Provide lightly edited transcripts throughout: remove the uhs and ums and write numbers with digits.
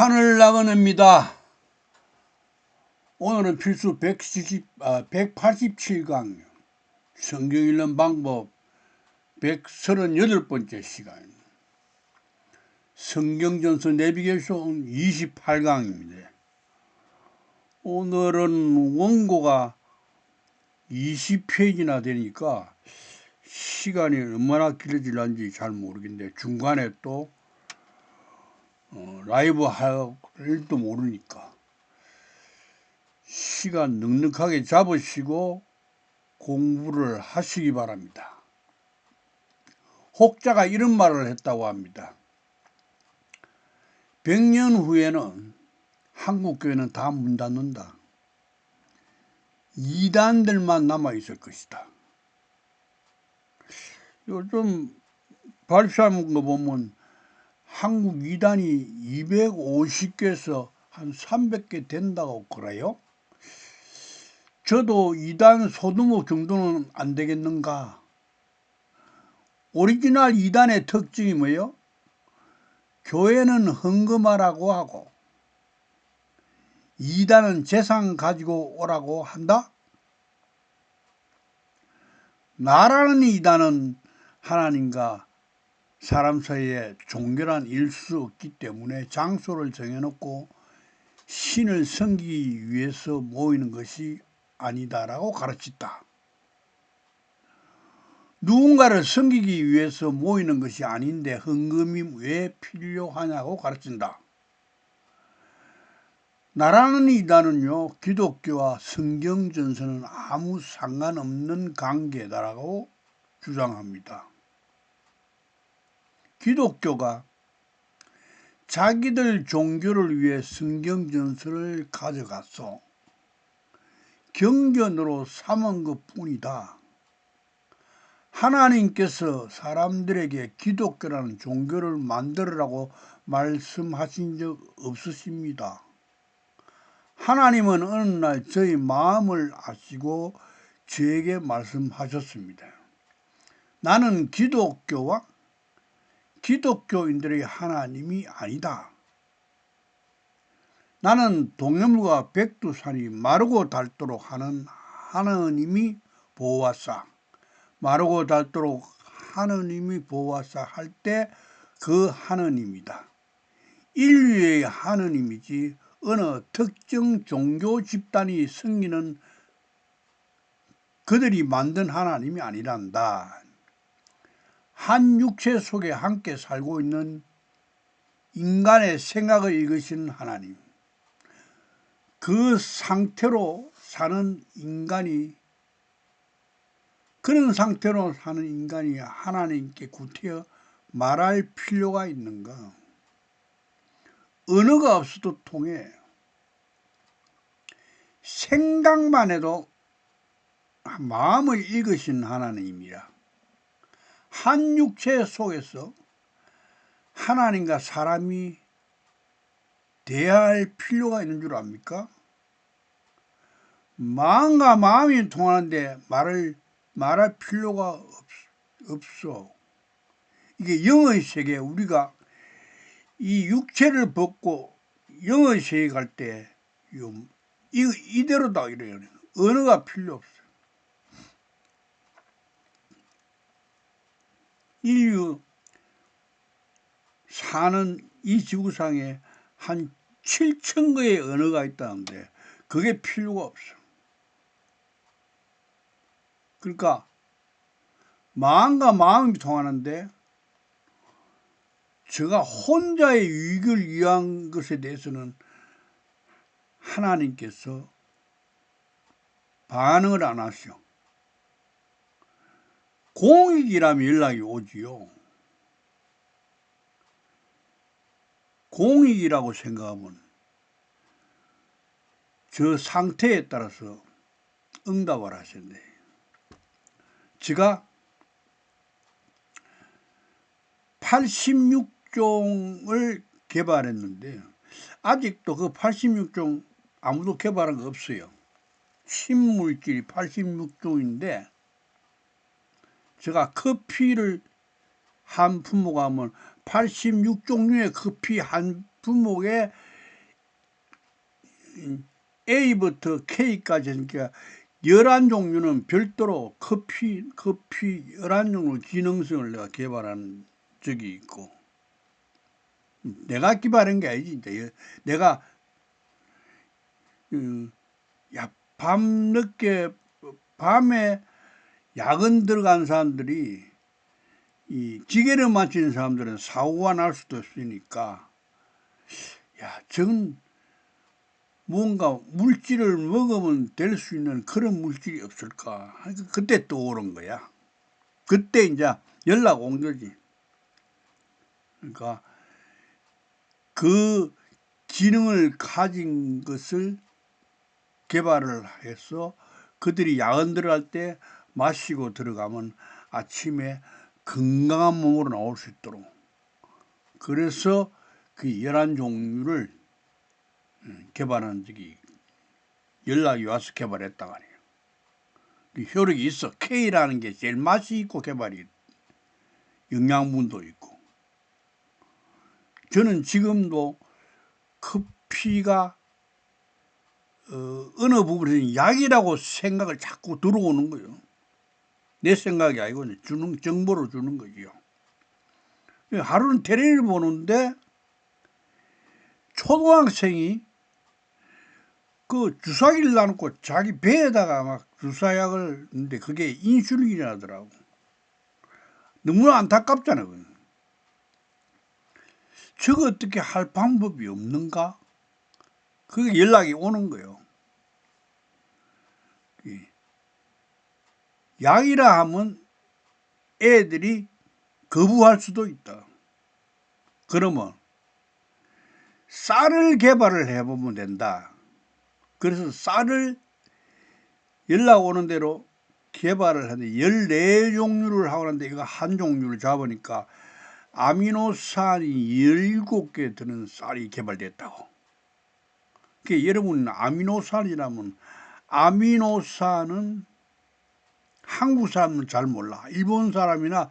판을 나가냅니다. 오늘은 필수 187강 성경 읽는 방법 138번째 시간입니다. 성경전서 내비게이션 28강입니다. 오늘은 원고가 20페이지나 되니까 시간이 얼마나 길어질는지 잘 모르겠는데 중간에 또 라이브 할지도 모르니까 시간 넉넉하게 잡으시고 공부를 하시기 바랍니다. 혹자가 이런 말을 했다고 합니다. 100년 후에는 한국교회는 다 문 닫는다. 이단들만 남아있을 것이다. 요즘 발표한 거 보면 한국 이단이 250개에서 한 300개 된다고 그래요. 저도 이단 소두목 정도는 안 되겠는가? 오리지널 이단의 특징이 뭐예요? 교회는 헌금하라고 하고 이단은 재산 가지고 오라고 한다? 나라는 이단은 하나님과 사람 사이에 종교란 일 수 없기 때문에 장소를 정해놓고 신을 섬기기 위해서 모이는 것이 아니다라고 가르쳤다. 누군가를 섬기기 위해서 모이는 것이 아닌데 헌금이 왜 필요하냐고 가르친다. 나라는 이단은요, 기독교와 성경전서는 아무 상관없는 관계다라고 주장합니다. 기독교가 자기들 종교를 위해 성경전서를 가져가서 경전으로 삼은 것뿐이다. 하나님께서 사람들에게 기독교라는 종교를 만들으라고 말씀하신 적 없으십니다. 하나님은 어느 날 저희 마음을 아시고 저에게 말씀하셨습니다. 나는 기독교와 기독교인들의 하나님이 아니다. 나는 동해물과 백두산이 마르고 닳도록 하는 하나님이 보호하사, 마르고 닳도록 하나님이 보호하사 할 때 그 하나님이다. 인류의 하나님이지 어느 특정 종교 집단이 섬기는 그들이 만든 하나님이 아니란다. 한 육체 속에 함께 살고 있는 인간의 생각을 읽으시는 하나님, 그 상태로 사는 인간이, 그런 상태로 사는 인간이 하나님께 구태여 말할 필요가 있는가? 언어가 없어도 통해. 생각만 해도 마음을 읽으신 하나님이라. 한 육체 속에서 하나님과 사람이 대화할 필요가 있는 줄 압니까? 마음과 마음이 통하는데 말할 필요가 없어. 이게 영의 세계, 우리가 이 육체를 벗고 영의 세계 갈 때 이대로다 이래요. 언어가 필요 없어. 인류 사는 이 지구상에 한 7,000개의 언어가 있다는데 그게 필요가 없어. 그러니까 마음과 마음이 통하는데 제가 혼자의 유익을 위한 것에 대해서는 하나님께서 반응을 안 하셔. 공익이라면 연락이 오지요. 공익이라고 생각하면 저 상태에 따라서 응답을 하셨네. 제가 86종을 개발했는데 아직도 그 86종 아무도 개발한 거 없어요. 신물질이 86종인데 제가 커피를 한 품목하면 86종류의 커피 한 품목에 A부터 K까지 그러니까 11종류는 별도로 커피 11종류 기능성을 내가 개발한 적이 있고, 내가 개발한 게 아니지. 이제 내가 밤에 야근 들어간 사람들이 이 기계를 맞추는 사람들은 사고가 날 수도 있으니까, 야, 저건 뭔가 물질을 먹으면 될 수 있는 그런 물질이 없을까? 그때 떠오른 거야. 그때 이제 연락 온 거지. 그러니까 그 기능을 가진 것을 개발을 해서 그들이 야근 들어갈 때 마시고 들어가면 아침에 건강한 몸으로 나올 수 있도록, 그래서 그 11종류를 개발한 적이 연락이 와서 개발했다고 하네요. 효력이 있어. K라는 게 제일 맛이 있고 개발이 영양분도 있고. 저는 지금도 커피가 어느 부분에서 약이라고 생각을 자꾸 들어오는 거예요. 내 생각이 아니고 정보를 주는 거지요. 하루는 텔레비를 보는데 초등학생이 그 주사기를 놔놓고 자기 배에다가 막 주사약을 넣는데 그게 인슐린이라더라고. 너무나 안타깝잖아요. 저거 어떻게 할 방법이 없는가? 그게 연락이 오는 거예요. 약이라 하면 애들이 거부할 수도 있다. 그러면 쌀을 개발을 해보면 된다. 그래서 쌀을 연락 오는 대로 개발을 하는데 14종류를 하고 하는데 이거 한 종류를 잡으니까 아미노산이 17개 드는 쌀이 개발됐다고. 그러니까 여러분 아미노산이라면, 아미노산은 한국 사람은 잘 몰라. 일본 사람이나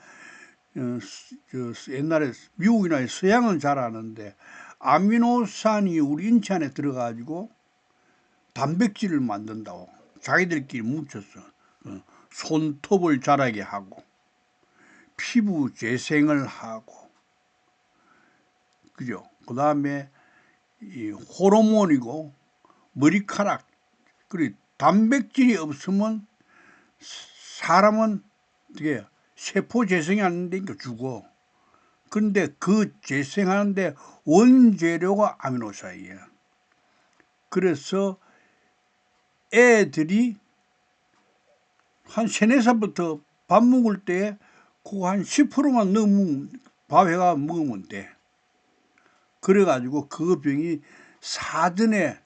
옛날에 미국이나 서양은 잘 아는데, 아미노산이 우리 인체 안에 들어가지고 단백질을 만든다고. 자기들끼리 뭉쳐서 손톱을 자라게 하고 피부 재생을 하고, 그죠? 그 다음에 이 호르몬이고 머리카락, 그리고 단백질이 없으면 사람은 어떻게 세포 재생이 안 되니까 죽어. 그런데 그 재생하는데 원재료가 아미노산이에요. 그래서 애들이 한 3, 4살부터 밥 먹을 때 그거 한 10%만 넣으면 밥해가 먹으면 돼. 그래가지고 그 병이 사전에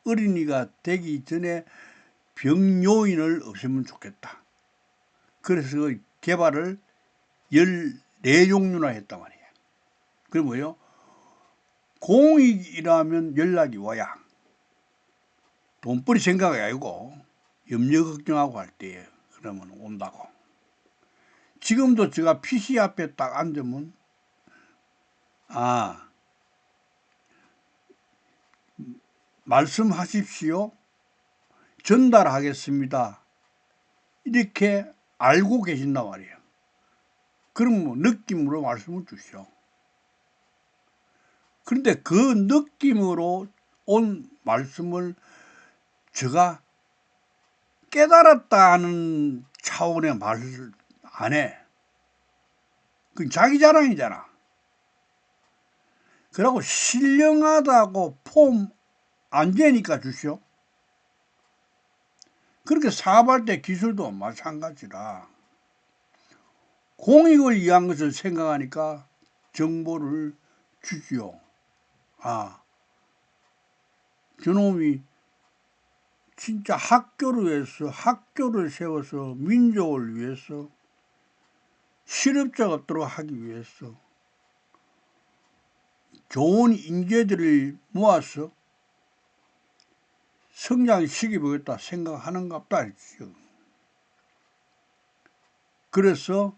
어린이가 되기 전에 병 요인을 없애면 좋겠다. 그래서 개발을 14종류나 했단 말이에요. 그게 뭐예요? 공익이라면 연락이 와야, 돈벌이 생각이 아니고 염려 걱정하고 할 때 그러면 온다고. 지금도 제가 PC 앞에 딱 앉으면 말씀하십시오, 전달하겠습니다, 이렇게 알고 계신단 말이에요. 그럼 뭐 느낌으로 말씀을 주시오. 그런데 그 느낌으로 온 말씀을 제가 깨달았다 하는 차원의 말을 안 해. 그건 자기 자랑이잖아. 그러고 신령하다고 폼 안 되니까 주시오. 그렇게 사업할 때 기술도 마찬가지라 공익을 위한 것을 생각하니까 정보를 주지요. 저놈이 진짜 학교를 세워서 민족을 위해서 실업자가 없도록 하기 위해서 좋은 인재들을 모아서 성장시켜보겠다 생각하는갑다 했죠. 그래서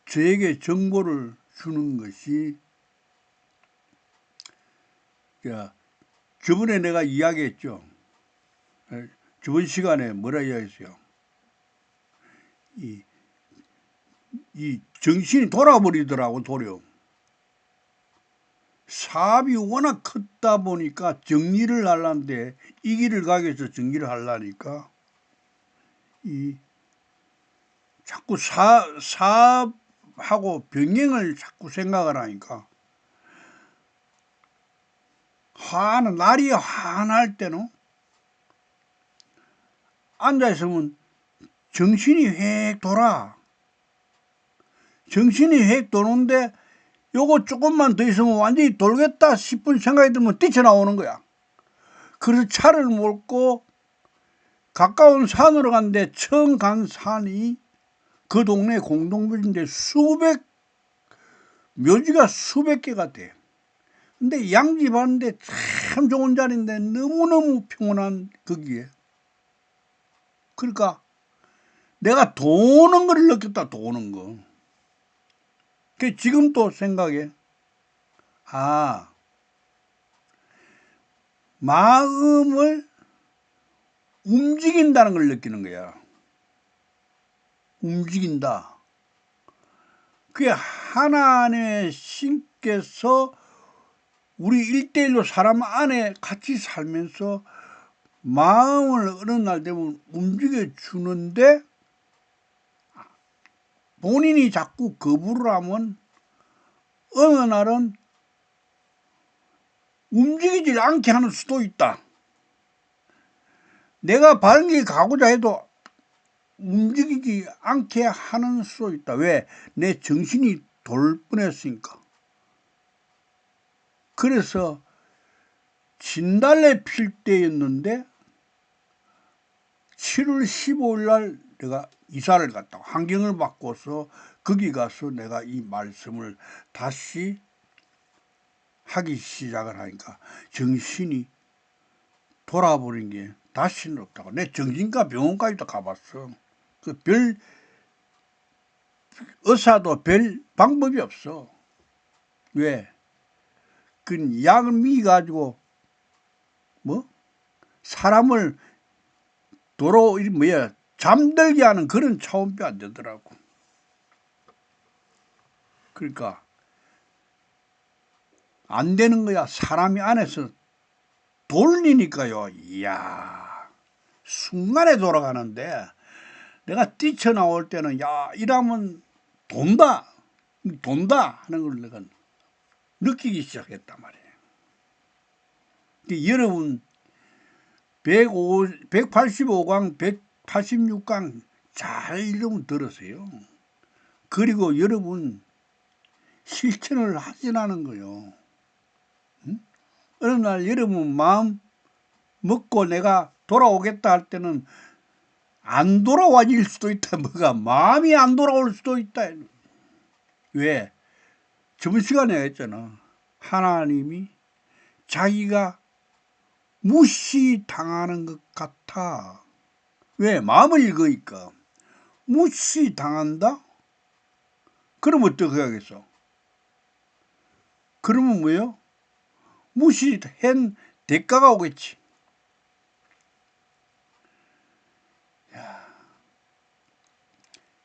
저에게 정보를 주는 것이 저번에 내가 이야기했죠. 저번 시간에 뭐라 이야기했어요? 이 정신이 돌아버리더라고, 도려. 사업이 워낙 컸다 보니까 정리를 하려는데 이 길을 가기 위해서 정리를 하려니까 자꾸 사업하고 병행을 자꾸 생각을 하니까 날이 환할 때는 앉아있으면 정신이 획 돌아. 정신이 획 도는데 요거 조금만 더 있으면 완전히 돌겠다 싶은 생각이 들면 뛰쳐나오는 거야. 그래서 차를 몰고 가까운 산으로 갔는데 처음 간 산이 그 동네 공동묘지인데 묘지가 수백 개가 돼. 근데 양집하는데 참 좋은 자리인데 너무너무 평온한 거기에. 그러니까 내가 도는 걸 느꼈다, 도는 거. 지금 또 생각해. 마음을 움직인다는 걸 느끼는 거야. 움직인다. 그게 하나님의 신께서 우리 1대1로 사람 안에 같이 살면서 마음을 어느 날 되면 움직여 주는데 본인이 자꾸 거부를 하면 어느 날은 움직이질 않게 하는 수도 있다. 내가 바른 길 가고자 해도 움직이지 않게 하는 수도 있다. 왜? 내 정신이 돌 뻔했으니까. 그래서 진달래 필 때였는데 7월 15일 날 내가 이사를 갔다고 환경을 바꿔서 거기 가서 내가 이 말씀을 다시 하기 시작을 하니까 정신이 돌아버린 게 다시는 없다고. 내 정신과 병원까지도 가봤어. 의사도 별 방법이 없어. 왜? 그 약을 미가지고 사람을 잠들게 하는 그런 차원표 안 되더라고. 그러니까 안 되는 거야. 사람이 안에서 돌리니까요. 이야, 순간에 돌아가는데 내가 뛰쳐나올 때는 이러면 돈다 하는 걸 내가 느끼기 시작했단 말이에요. 여러분 185강, 186강 잘 이름 들으세요. 그리고 여러분 실천을 하시라는 거요. 어느 날 여러분 마음 먹고 내가 돌아오겠다 할 때는 안 돌아와질 수도 있다. 마음이 안 돌아올 수도 있다. 왜? 저번 시간에 했잖아. 하나님이 자기가 무시당하는 것 같아. 왜? 마음을 읽으니까. 무시당한다? 그럼 어떻게 하겠어? 그러면 뭐예요? 무시한 대가가 오겠지.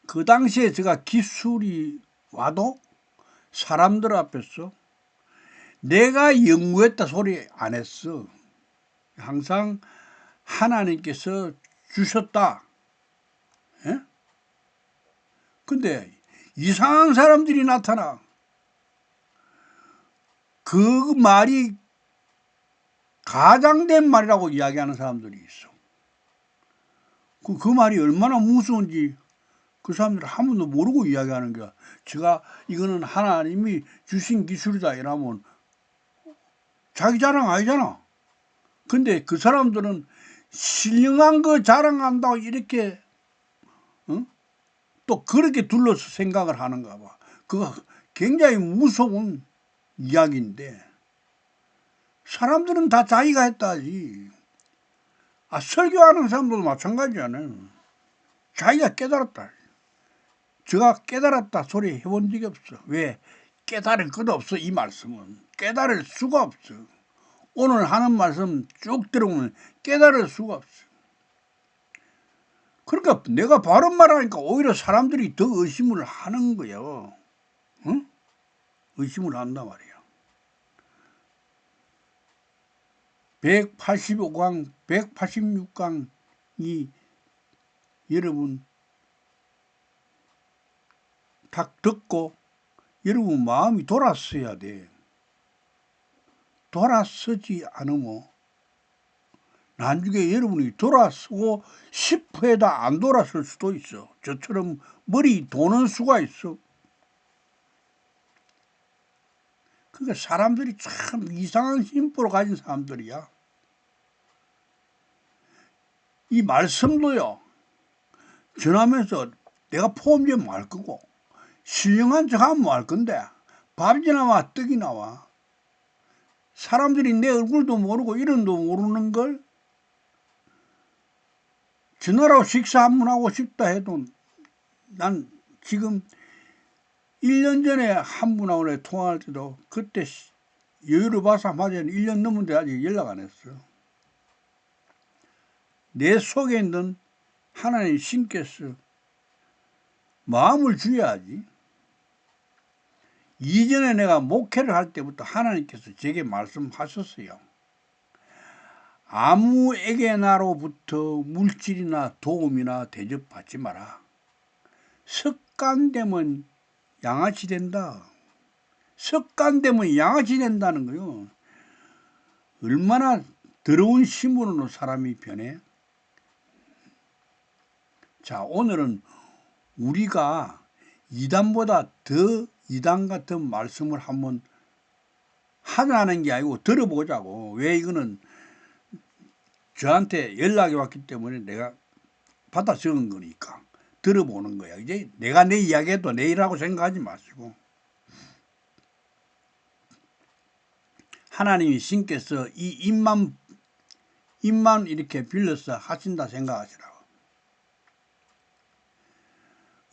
그 당시에 제가 기술이 와도 사람들 앞에서 내가 연구했다 소리 안 했어. 항상 하나님께서 주셨다. 예? 근데 이상한 사람들이 나타나. 그 말이 가장된 말이라고 이야기하는 사람들이 있어. 그 말이 얼마나 무서운지 그 사람들은 한 번도 모르고 이야기하는 거야. 제가 이거는 하나님이 주신 기술이다 이러면 자기 자랑 아니잖아. 근데 그 사람들은 신령한 거 자랑한다고 이렇게 또 그렇게 둘러서 생각을 하는가 봐. 그거 굉장히 무서운 이야기인데 사람들은 다 자기가 했다지. 설교하는 사람들도 마찬가지잖아요. 자기가 깨달았다. 제가 깨달았다 소리 해본 적이 없어. 왜? 깨달을 것 없어. 이 말씀은 깨달을 수가 없어. 오늘 하는 말씀 쭉 들어보면 깨달을 수가 없어요. 그러니까 내가 바른 말하니까 오히려 사람들이 더 의심을 하는 거예요. 응? 의심을 한단 말이야. 185강, 186강이 여러분 딱 듣고 여러분 마음이 돌아서야 돼. 돌아서지 않으면 나중에 여러분이 돌아서고 싶어 해도 안 돌아설 수도 있어. 저처럼 머리 도는 수가 있어. 그러니까 사람들이 참 이상한 심보를 가진 사람들이야. 이 말씀도요, 전하면서 내가 포함제 뭐 할 거고, 신령한 척 하면 뭐 할 건데, 밥이 나와, 떡이 나와. 사람들이 내 얼굴도 모르고 이름도 모르는 걸 전화로 식사 한 번 하고 싶다 해도 난 지금 1년 전에 한 분하고 통화할 때도 그때 여유를 봐서 맞아요. 1년 넘은데 아직 연락 안 했어. 내 속에 있는 하나님 신께서 마음을 주어야지. 이전에 내가 목회를 할 때부터 하나님께서 제게 말씀하셨어요. 아무에게나로부터 물질이나 도움이나 대접받지 마라. 습관되면 양아치 된다. 습관되면 양아치 된다는 거요. 얼마나 더러운 심으로는 사람이 변해. 자, 오늘은 우리가 이단보다 더 이단 같은 말씀을 한번 하자는 게 아니고 들어보자고. 왜 이거는 저한테 연락이 왔기 때문에 내가 받아 적은 거니까 들어보는 거야. 이제 내가 내 이야기해도 내 일이라고 생각하지 마시고 하나님이 신께서 이 입만 이렇게 빌려서 하신다 생각하시라고.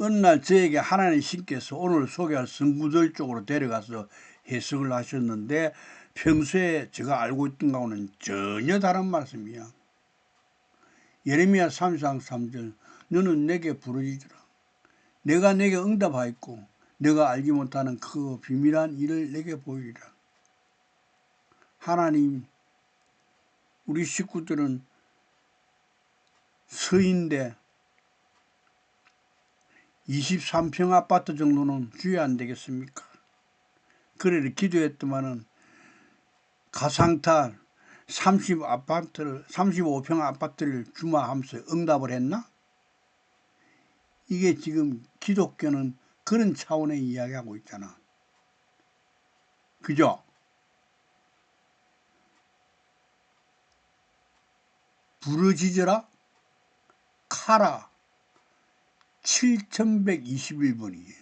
어느 날 저에게 하나님 신께서 오늘 소개할 성구절 쪽으로 데려가서 해석을 하셨는데 평소에 제가 알고 있던 거하고는 전혀 다른 말씀이야. 예레미야 3장 3절 너는 내게 부르짖으라. 내가 내게 응답하였고 내가 알지 못하는 그 비밀한 일을 내게 보이리라. 하나님, 우리 식구들은 서인데 23평 아파트 정도는 주야 안 되겠습니까? 그래 기도했더만은 가상탈 35평 아파트를 주마 하면서 응답을 했나? 이게 지금 기독교는 그런 차원의 이야기하고 있잖아. 그죠? 부르짖으라 카라 7121번이에요.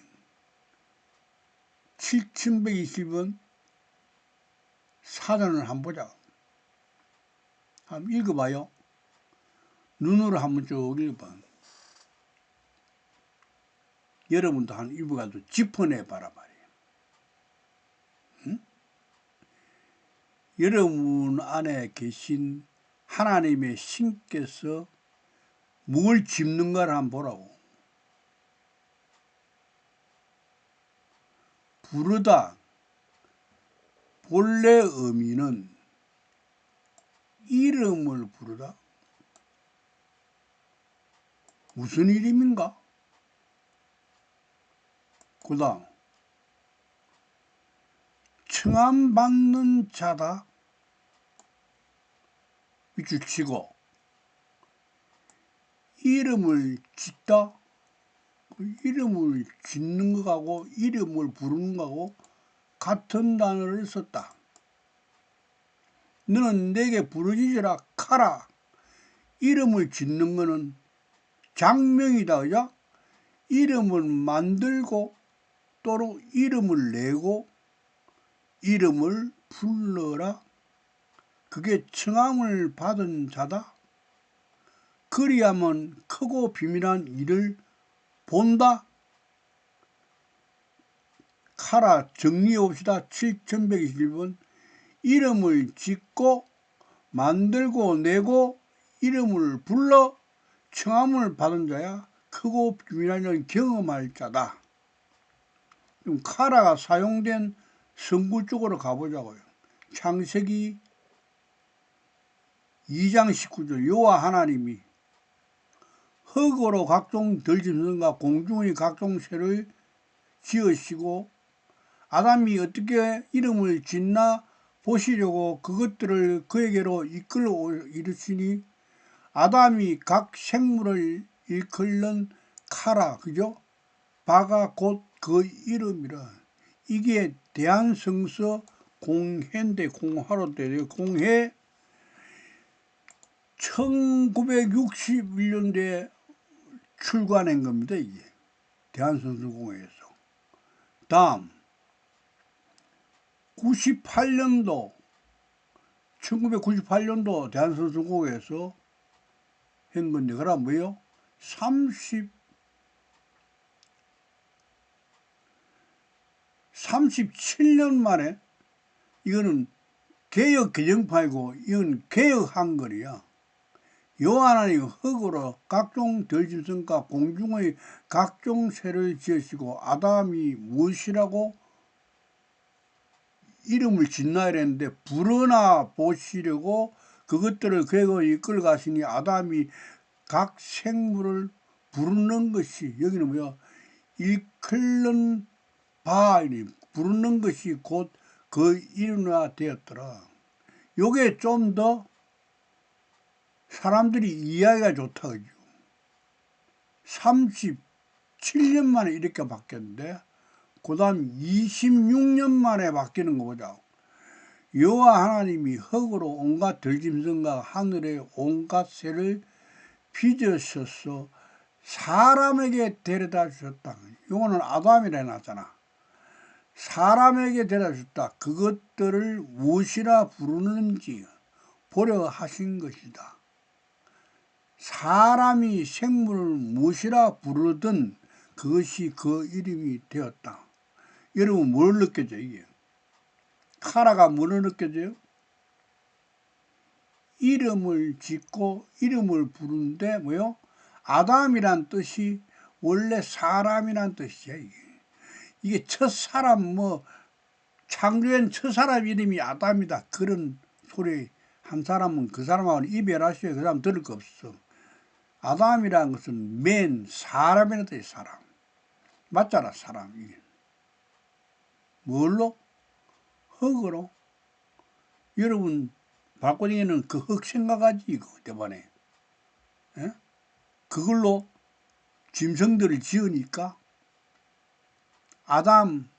7121번 사전을 한번 보자. 한번 읽어봐요. 눈으로 한번 쭉 읽어봐. 여러분도 한 읽어가지고 짚어내봐라 말이에요. 응? 여러분 안에 계신 하나님의 신께서 뭘 짚는가를 한번 보라고. 부르다 본래 의미는 이름을 부르다. 무슨 이름인가? 그 다음 청함받는 자다. 밑줄 치고 이름을 짓다. 그 이름을 짓는 것하고 이름을 부르는 것하고 같은 단어를 썼다. 너는 내게 부르짖으라 카라. 이름을 짓는 거는 장명이다. 그죠? 이름을 만들고 또는 이름을 내고 이름을 불러라. 그게 청함을 받은 자다. 그리하면 크고 비밀한 일을 본다. 카라 정리해 봅시다. 7121번 이름을 짓고 만들고 내고 이름을 불러 청함을 받은 자야 크고 비밀한 일을 경험할 자다. 그럼 카라가 사용된 성구 쪽으로 가보자고요. 창세기 2장 19절 여호와 하나님이 흙으로 각종 들짐승과 공중의 각종 새를 지으시고 아담이 어떻게 이름을 짓나 보시려고 그것들을 그에게로 이끌어 이르시니 아담이 각 생물을 일컫는 카라, 그죠? 바가 곧 그 이름이라. 이게 대한성서 공해인데 공화로 돼요. 공해 1961년도에 출간한 겁니다. 이게 대한성서 공회에서. 다음 1998년도 대한성서 공회에서 한 건데 그럼 뭐예요? 37년 만에 이거는 개역 개정판이고 이건 개역 한글이야. 여호와 하나님 흙으로 각종 들짐승과 공중의 각종 새를 지으시고 아담이 무엇이라고 이름을 짓나 이랬는데 불어나 보시려고 그것들을 그에게 이끌어 가시니 아담이 각 생물을 부르는 것이 여기는 뭐야? 일컬는 바 부르는 것이 곧 그 이름화 되었더라. 요게 좀 더 사람들이 이해하기가 좋다 그죠. 37년 만에 이렇게 바뀌었는데 그 다음 26년 만에 바뀌는 거 보자. 여호와 하나님이 흙으로 온갖 들짐승과 하늘의 온갖 새를 빚으셔서 사람에게 데려다 주셨다. 이거는 아담이라 해놨잖아. 사람에게 데려다 주셨다. 그것들을 무엇이라 부르는지 보려 하신 것이다. 사람이 생물을 무엇이라 부르든 그것이 그 이름이 되었다. 여러분 뭘 느껴져요 이게? 카라가 뭐를 느껴져요? 이름을 짓고 이름을 부르는데 뭐요? 아담이란 뜻이 원래 사람이란 뜻이야 이게. 이게 첫사람 창조한 첫사람 이름이 아담이다 그런 소리 한 사람은 그 사람하고는 이별하셔야 그 사람 들을 거 없어. 아담이라는 것은 맨 사람이라는 뜻이 사람. 맞잖아 사람 이게. 뭘로? 흙으로. 여러분 발코니에는 그 흙 생각하지 이거 대번에. 에? 그걸로 짐승들을 지으니까 아담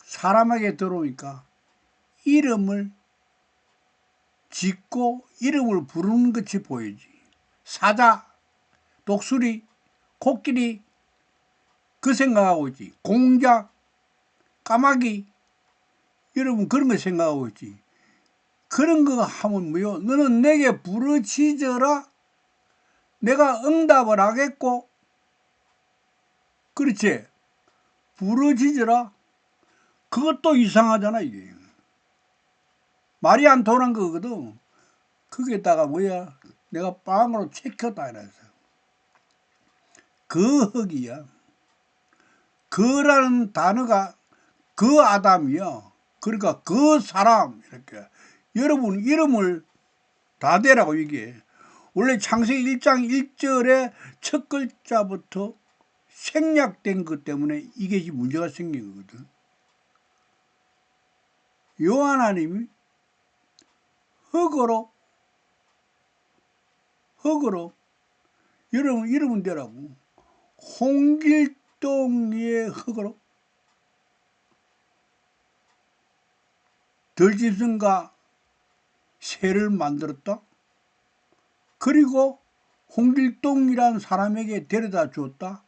사람에게 들어오니까 이름을 짓고 이름을 부르는 것이 보이지. 사자, 독수리, 코끼리 그 생각하고 있지. 공작, 까마귀 여러분 그런 거 생각하고 있지. 그런 거 하면 뭐요? 너는 내게 부르짖어라. 내가 응답을 하겠고. 그렇지. 부르짖어라. 그것도 이상하잖아 이게. 말이 안 통한 거거든. 거기에다가 뭐야? 내가 빵으로 체켰다 이래서. 그 흙이야. 그라는 단어가 그 아담이야. 그러니까 그 사람 이렇게. 여러분 이름을 다 대라고 이게. 원래 창세기 1장 1절에 첫 글자부터 생략된 것 때문에 이게 문제가 생긴 거거든. 여호와 하나님이 흙으로 여러분 이름은 대라고. 홍길동의 흙으로 들짐승과 새를 만들었다. 그리고 홍길동이란 사람에게 데려다 주었다.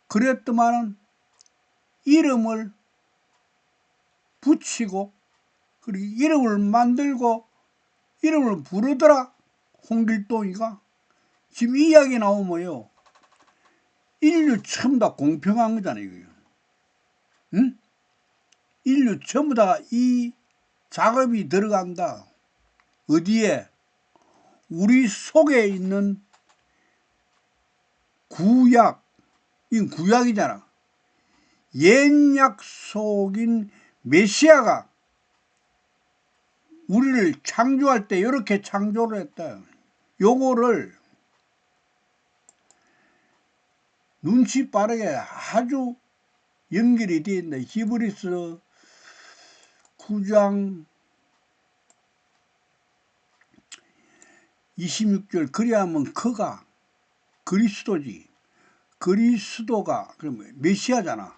그랬더만은 이름을 붙이고 그리고 이름을 만들고 이름을 부르더라. 홍길동이가. 지금 이 이야기 나오면 뭐예요? 인류 전부 다 공평한 거잖아요. 이거요. 응? 인류 전부 다 이 작업이 들어간다. 어디에? 우리 속에 있는 구약, 이 구약이잖아. 옛 약속인 메시아가 우리를 창조할 때 이렇게 창조를 했다. 요거를 눈치 빠르게 아주 연결이 되어 있다. 히브리서 9장 26절 그리하면 그가 그리스도지. 그리스도가 그러면 메시아잖아.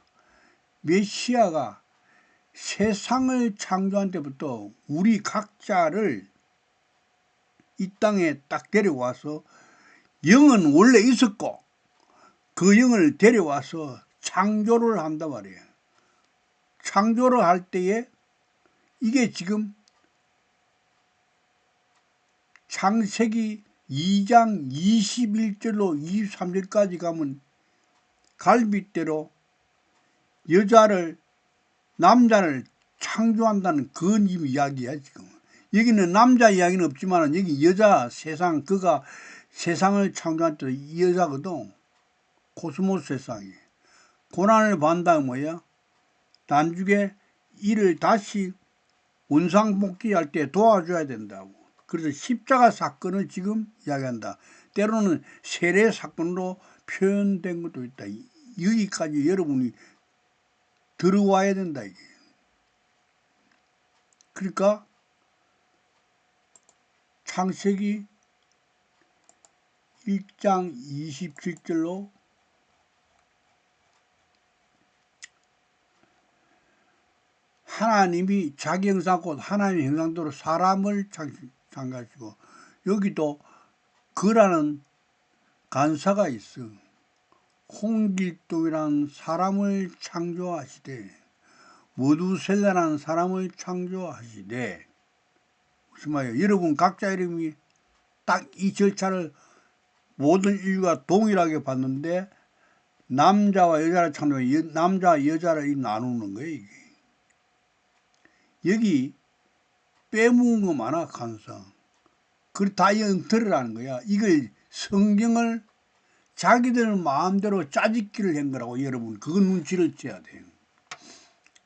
메시아가 세상을 창조한 때부터 우리 각자를 이 땅에 딱 데려와서 영은 원래 있었고 그 영을 데려와서 창조를 한단 말이에요. 창조를 할 때에 이게 지금 창세기 2장 21절로 23절까지 가면 갈빗대로 여자를 남자를 창조한다는 그런 이야기야 지금. 여기는 남자 이야기는 없지만 여기 여자 세상 그가 세상을 창조한 때 이 여자거든. 코스모스 세상이. 고난을 받는다는 뭐야? 나중에 이를 다시 원상복귀할 때 도와줘야 된다고. 그래서 십자가 사건을 지금 이야기한다. 때로는 세례 사건으로 표현된 것도 있다. 여기까지 여러분이 들어와야 된다 이게. 그러니까 창세기 1장 27절로 하나님이 자기 형상 곧 하나님의 형상대로 사람을 창조하시고 여기도 그라는 간사가 있어. 홍길동이라는 사람을 창조하시되 머두셀라라는 사람을 창조하시되 무슨 말이에요? 여러분 각자 이름이 딱 이 절차를 모든 인류가 동일하게 봤는데 남자와 여자를 창조해 남자와 여자를 나누는 거예요. 이게. 여기 빼먹은 거 많아 간사. 그걸 다 영들으라는 거야. 이걸 성경을 자기들 마음대로 짜집기를 한 거라고 여러분. 그거 눈치를 채야 돼요.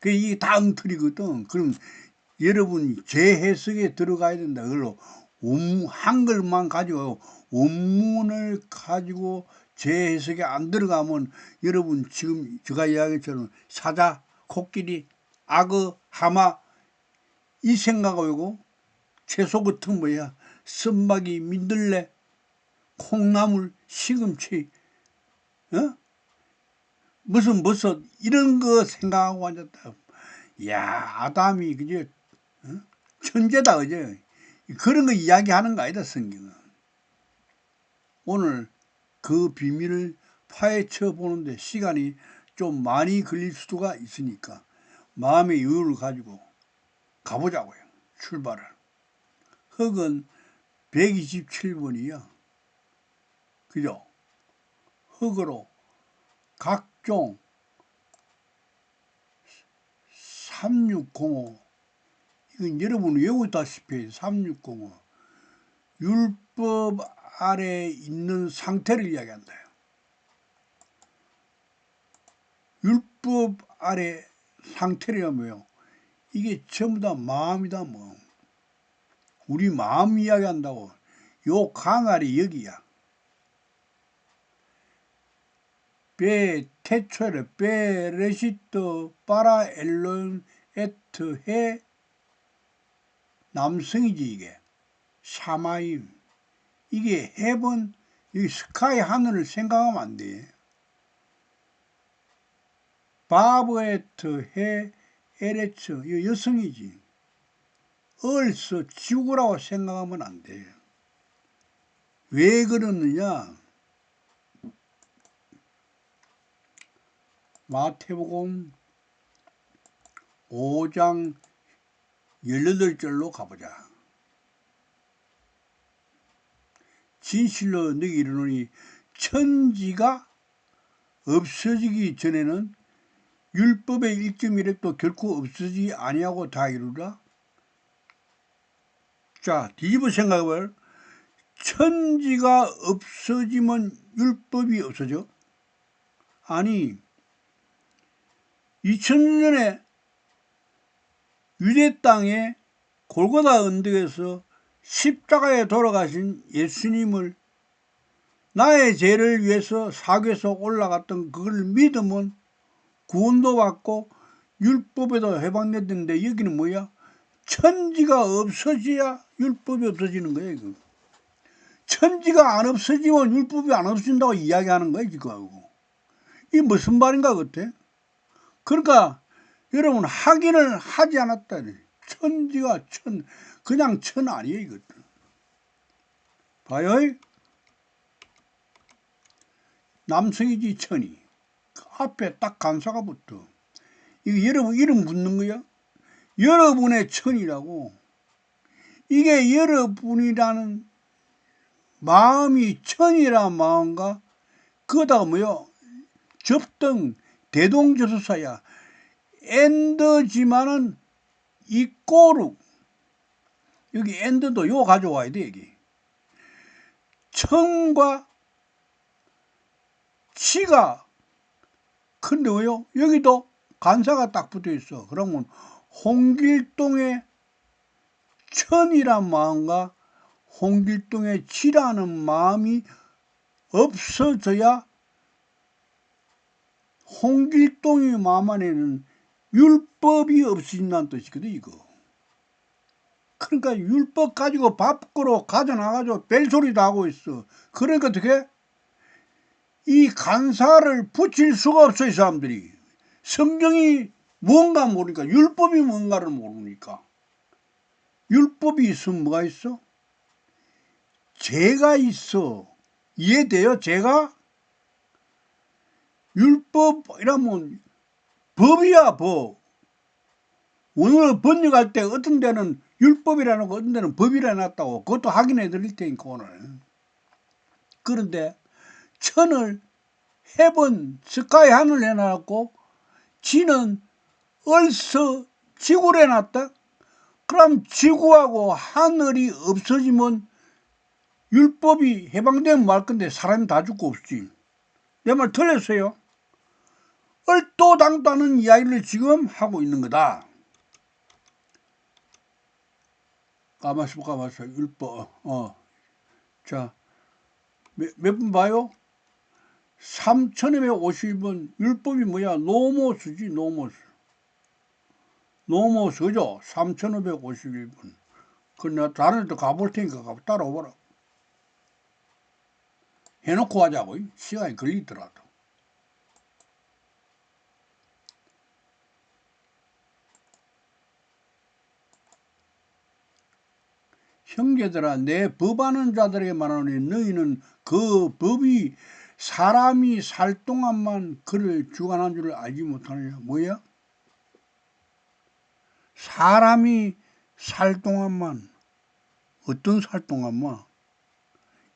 이게 다 엉터리거든. 그럼 여러분 재해석에 들어가야 된다. 그걸로 한글만 가지고 원문을 가지고 재해석에 안 들어가면 여러분 지금 제가 이야기처럼 사자, 코끼리, 악어, 하마 이 생각하고 채소 같은 뭐야 선박이, 민들레, 콩나물, 시금치, 무슨 버섯 이런 거 생각하고 앉았다. 야 아담이 그저 천재다 그죠? 그런 거 이야기하는 거 아니다 성경은. 오늘 그 비밀을 파헤쳐 보는데 시간이 좀 많이 걸릴 수가 있으니까 마음의 여유를 가지고 가보자고요. 출발을. 흙은 127번이야. 그죠? 흙으로 각종 3605 이건 여러분 외우다시피 3605 율법 아래 있는 상태를 이야기한다. 율법 아래 상태를 뭐요? 이게 전부 다 마음이다 뭐. 우리 마음 이야기한다고. 요 강알이 여기야. 베 테초레 베 레시트 파라 엘론 에트 해 남성이지 이게. 샤마임. 이게 헤븐 이 스카이 하늘을 생각하면 안 돼. 바브에트 해 에레츠 이 여성이지. 얼스 지구라고 생각하면 안 돼. 왜 그러느냐? 마태복음 5장 18절로 가보자. 진실로 너희 이르노니 천지가 없어지기 전에는 율법의 1.1획도 결코 없어지지 아니하고 다 이루라. 자, 뒤집어 생각해봐요. 천지가 없어지면 율법이 없어져? 아니, 2000년에 유대 땅에 골고다 언덕에서 십자가에 돌아가신 예수님을 나의 죄를 위해서 사교에서 올라갔던 그걸 믿으면 구원도 받고 율법에도 해방됐는데 여기는 뭐야? 천지가 없어져야 율법이 없어지는 거야 이거. 천지가 안 없어지면 율법이 안 없어진다고 이야기하는 거야 지금. 이게 무슨 말인가 같아? 그러니까 여러분 확인을 하지 않았다. 천지가 그냥 천 아니에요 이것도. 봐요. 남성이지 천이. 그 앞에 딱 간사가 붙어. 이거 여러분 이름 붙는 거야? 여러분의 천이라고. 이게 여러분이라는 마음이 천이라는 마음과 그거다가 뭐요? 접등 대동조소사야. 엔더지만은 이꼬르 여기 엔더도 요 가져와야 돼 여기. 천과 치가 근데 왜요? 여기도 간사가 딱 붙어 있어. 그러면 홍길동의 천이란 마음과 홍길동의 치라는 마음이 없어져야 홍길동의 마음 안에는 율법이 없어진다는 뜻이거든 이거. 그러니까 율법 가지고 밖으로 가져나가지고 벨소리도 하고 있어. 그러니까 어떻게? 이 간사를 붙일 수가 없어 이 사람들이. 성경이 뭔가 모르니까 율법이 뭔가를 모르니까. 율법이 있으면 뭐가 있어? 죄가 있어. 이해돼요? 죄가? 율법이라면 법이야 법. 오늘 번역할 때 어떤 데는 율법이라는 거 어떤 데는 법이라 해놨다고. 그것도 확인해 드릴 테니까 오늘. 그런데 천을 해본 스카이 하늘 해놨고 지는 얼서 지구를 해놨다. 그럼 지구하고 하늘이 없어지면 율법이 해방되면 말 건데 사람이 다 죽고 없지. 내 말 틀렸어요? 얼토당도 않은 이야기를 지금 하고 있는 거다. 가만있어 율법. 자, 몇 분 봐요? 3251번 율법이 뭐야? 노모스지 노모스. 노모스죠? 3551번. 그럼 내가 다른 데도 가볼 테니까 따라오거라. 해놓고 하자고. 시간이 걸리더라도. 형제들아 내 법하는 자들에게 말하노니 너희는 그 법이 사람이 살 동안만 그를 주관한 줄 알지 못하느냐. 뭐야? 사람이 살 동안만. 어떤 살 동안만?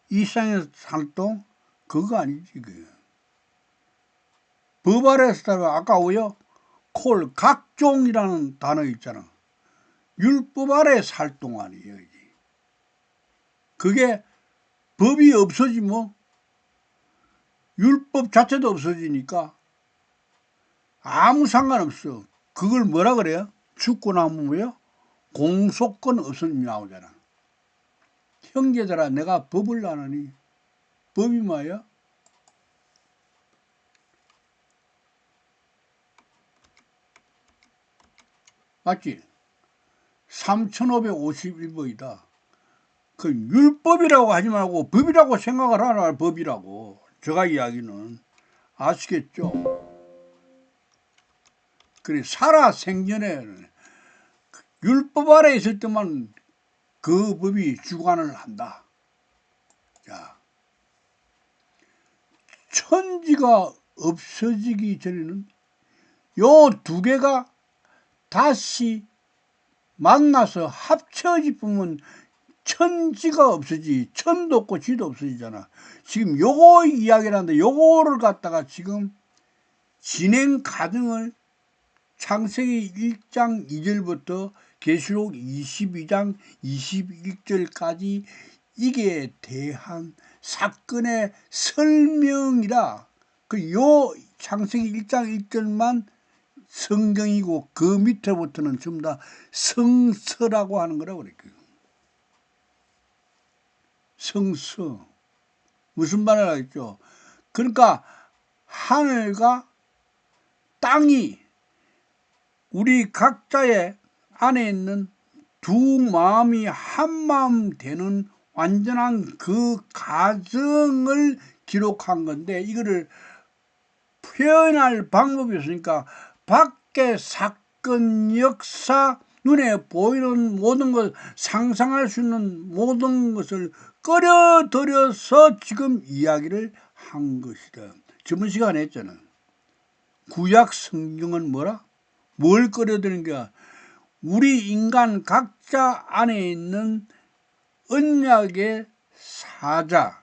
이 세상에서 살 동? 그거 아니지 그. 법 아래서 아까 뭐요? 콜 각종이라는 단어 있잖아. 율법 아래 살 동안이에요. 그게 법이 없어지면 율법 자체도 없어지니까 아무 상관없어. 그걸 뭐라 그래요? 죽고 나면 뭐예요? 공소권 없어짐이 나오잖아. 형제들아 내가 법을 아느니 법이 뭐야? 맞지? 3551번이다. 그 율법이라고 하지 말고 법이라고 생각을 하라. 법이라고. 제가 이야기는 아시겠죠? 그래 살아 생전에 율법 아래 있을 때만 그 법이 주관을 한다. 자, 천지가 없어지기 전에는 요 두 개가 다시 만나서 합쳐지면 천지가 없어지. 천도 없고 지도 없어지잖아. 지금 요거 이야기를 하는데 요거를 갖다가 지금 진행 과정을 창세기 1장 2절부터 계시록 22장 21절까지 이게 대한 사건의 설명이라 요 창세기 1장 1절만 성경이고 그 밑에부터는 전부 다 성서라고 하는 거라고 그랬거든요. 성서. 무슨 말을 하겠죠? 그러니까 하늘과 땅이 우리 각자의 안에 있는 두 마음이 한 마음 되는 완전한 그 과정을 기록한 건데 이거를 표현할 방법이 없으니까 밖에 사건, 역사, 눈에 보이는 모든 것, 상상할 수 있는 모든 것을 끌어들여서 지금 이야기를 한 것이다. 저번 시간에 했잖아요. 구약 성경은 뭐라? 뭘 끌어들이는 거야? 우리 인간 각자 안에 있는 언약의 사자,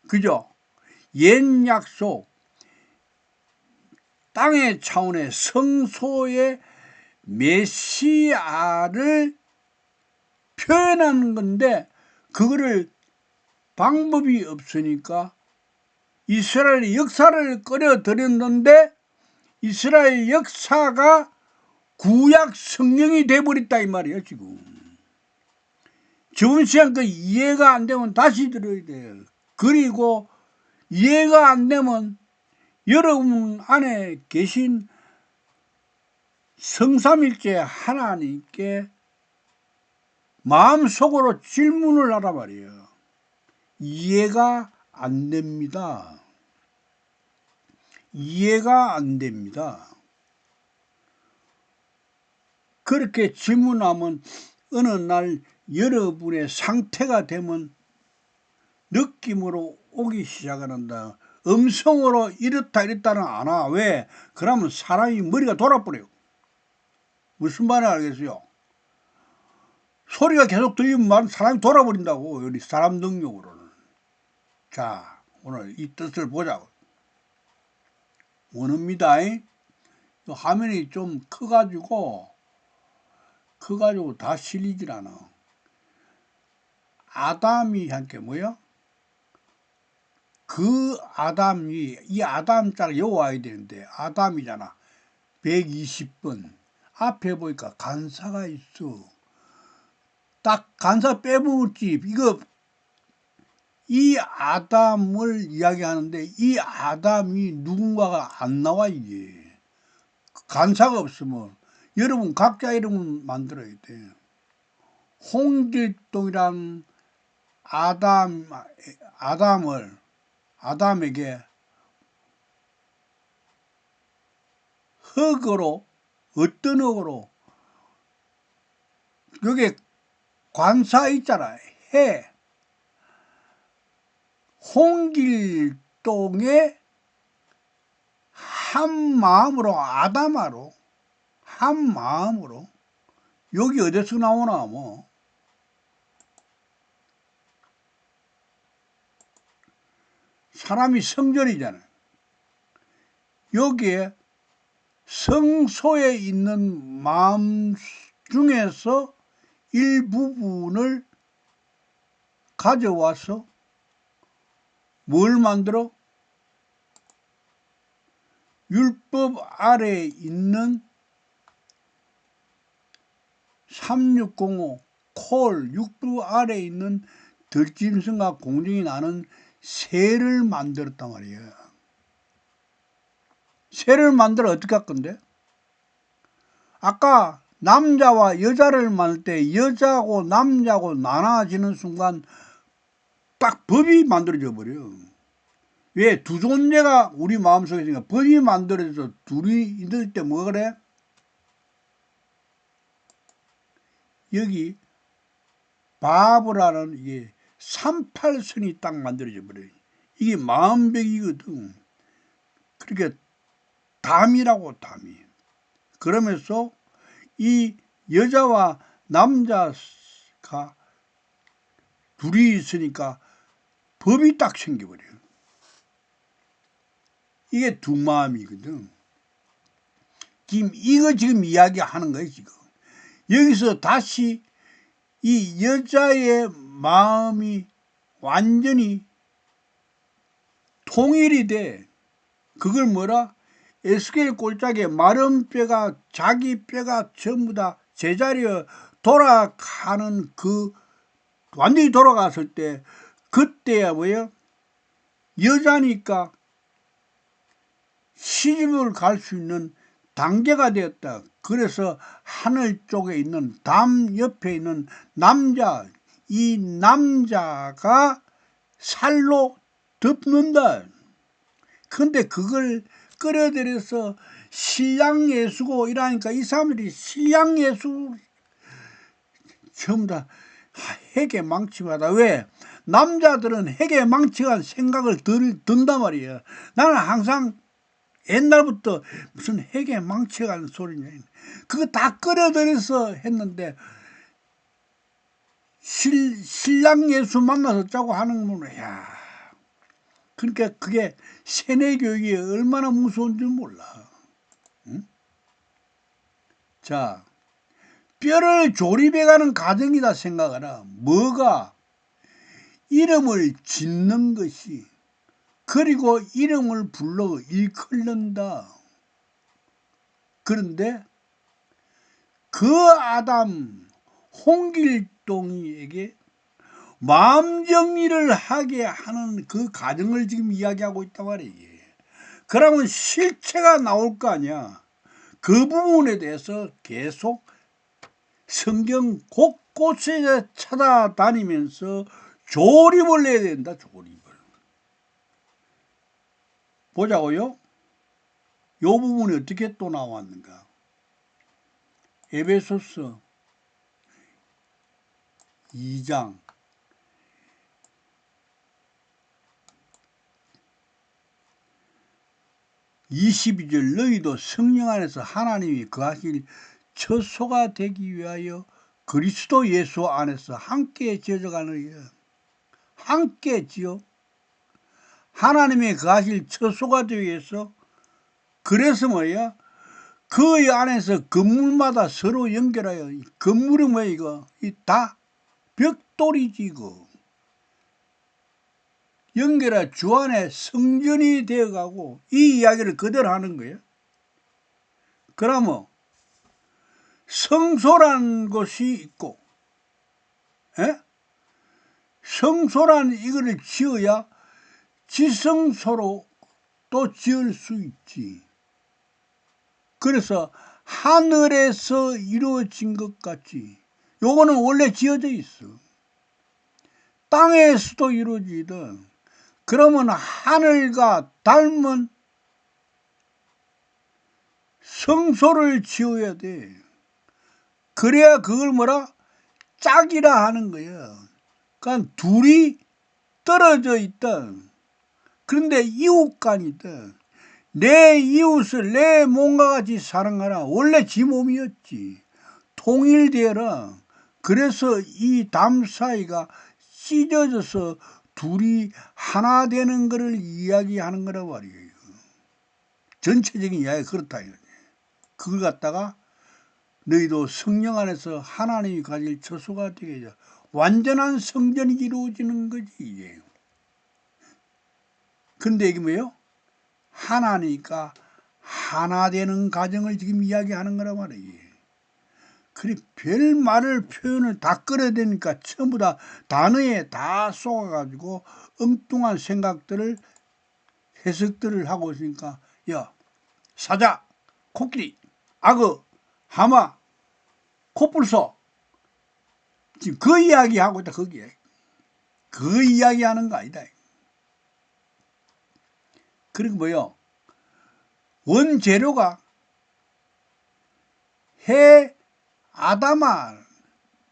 그죠? 옛 약속, 땅의 차원의 성소의 메시아를 표현하는 건데 그거를 방법이 없으니까 이스라엘의 역사를 끌어들였는데 이스라엘 역사가 구약 성경이 돼버렸다 이 말이에요 지금. 저번 시간 그 이해가 안 되면 다시 들어야 돼요. 그리고 이해가 안 되면 여러분 안에 계신 성삼일체 하나님께 마음속으로 질문을 하란 말이에요. 이해가 안 됩니다. 이해가 안 됩니다. 그렇게 질문하면 어느 날 여러분의 상태가 되면 느낌으로 오기 시작한다. 음성으로 이렇다는 안 와. 왜? 그러면 사람이 머리가 돌아버려요. 무슨 말을 알겠어요? 소리가 계속 들리면 사람이 돌아버린다고. 우리 사람 능력으로는. 자, 오늘 이 뜻을 보자고. 원입니다. 화면이 좀 커가지고 다 실리질 않아. 아담이 한 게 뭐야? 그 아담이, 이 아담자가 여기 와야 되는데, 아담이잖아. 120번. 앞에 보니까 간사가 있어. 딱 간사 빼먹었지. 이 아담을 이야기하는데, 이 아담이 누군가가 안 나와, 이게. 간사가 없으면, 여러분 각자 이름을 만들어야 돼. 홍길동이란 아담에게 흙으로, 어떤 흙으로, 여기 관사 있잖아. 해. 홍길동의 한 마음으로, 아담아로, 한 마음으로, 여기 어디서 나오나, 뭐. 사람이 성전이잖아. 여기에 성소에 있는 마음 중에서 일부분을 가져와서 뭘 만들어? 율법 아래에 있는 3605 콜, 율법 아래에 있는 덜짐승과 공중이 나는 새를 만들었단 말이에요. 새를 만들어 어떻게 할 건데? 아까 남자와 여자를 만들 때 여자고 남자고 나눠지는 순간 딱 법이 만들어져 버려요. 왜? 두 존재가 우리 마음속에 있으니까 법이 만들어져서 둘이 있을 때 뭐가 그래? 여기 바브라는 이게 38선이 딱 만들어져 버려요. 이게 마음벽이거든. 그러니까 담이라고, 담이. 그러면서 이 여자와 남자가 둘이 있으니까 법이 딱 생겨버려요. 이게 두 마음이거든. 이거 지금 이야기하는 거예요, 지금. 여기서 다시 이 여자의 마음이 완전히 통일이 돼. 그걸 뭐라? 에스겔 꼴짝에 마른 뼈가 자기 뼈가 전부 다 제자리에 돌아가는 그 완전히 돌아갔을 때 그때야 뭐야? 여자니까 시집을 갈 수 있는 단계가 되었다. 그래서 하늘 쪽에 있는 담 옆에 있는 남자, 이 남자가 살로 덮는다. 근데 그걸 끌어들여서 신랑 예수고 이러니까 이 사람들이 신랑 예수 전부 다 핵에 망치마다. 왜? 남자들은 핵에 망치가 생각을 든단 말이에요. 나는 항상 옛날부터 무슨 핵에 망치가는 소리냐. 그거 다 끌어들여서 했는데 신랑 예수 만나서 짜고 하는 거는 야. 그러니까 그게 세뇌 교육이 얼마나 무서운 줄 몰라. 응? 자, 뼈를 조립해가는 과정이다 생각하라. 뭐가? 이름을 짓는 것이, 그리고 이름을 불러 일컬는다. 그런데 그 아담 홍길동이에게 마음 정리를 하게 하는 그 과정을 지금 이야기하고 있단 말이에요. 그러면 실체가 나올 거 아니야. 그 부분에 대해서 계속 성경 곳곳에 찾아다니면서 조립을 해야 된다. 조립을. 보자고요. 요 부분이 어떻게 또 나왔는가. 에베소서 2장 22절 너희도 성령 안에서 하나님이 거하실 처소가 되기 위하여 그리스도 예수 안에서 함께 지어져가느니라. 함께 지어 하나님이 거하실 처소가 되기 위해서. 그래서 뭐야? 그 안에서 건물마다 서로 연결하여. 건물은 뭐야 이거? 다 벽돌이지 이거. 연결해 주 안에 성전이 되어가고 이 이야기를 그대로 하는 거예요. 그러면 성소라는 것이 있고, 에? 성소라는 이거를 지어야 지성소로 또 지을 수 있지. 그래서 하늘에서 이루어진 것 같이 요거는 원래 지어져 있어. 땅에서도 이루어지든. 그러면 하늘과 닮은 성소를 지어야 돼. 그래야 그걸 뭐라? 짝이라 하는 거예요. 그러니까 둘이 떨어져 있던, 그런데 이웃간이든 내 이웃을 내 몸과 같이 사랑하라. 원래 지 몸이었지. 통일되어라. 그래서 이 담 사이가 찢어져서 둘이 하나 되는 것을 이야기하는 거란 말이에요. 전체적인 이야기가 그렇다. 그걸 갖다가 너희도 성령 안에서 하나님이 가질 처소가 되게 해줘. 완전한 성전이 이루어지는 거지 이게. 근데 이게 뭐예요? 하나니까 하나 되는 과정을 지금 이야기하는 거란 말이에요. 그래 별 말을 표현을 다 끌어대니까 전부 다 단어에 다 쏘아가지고 엉뚱한 생각들을 해석들을 하고 있으니까 야 사자, 코끼리, 악어, 하마, 코뿔소 지금 그 이야기하고 있다. 거기에 그 이야기하는 거 아니다. 그리고 뭐요? 원재료가 해 아담아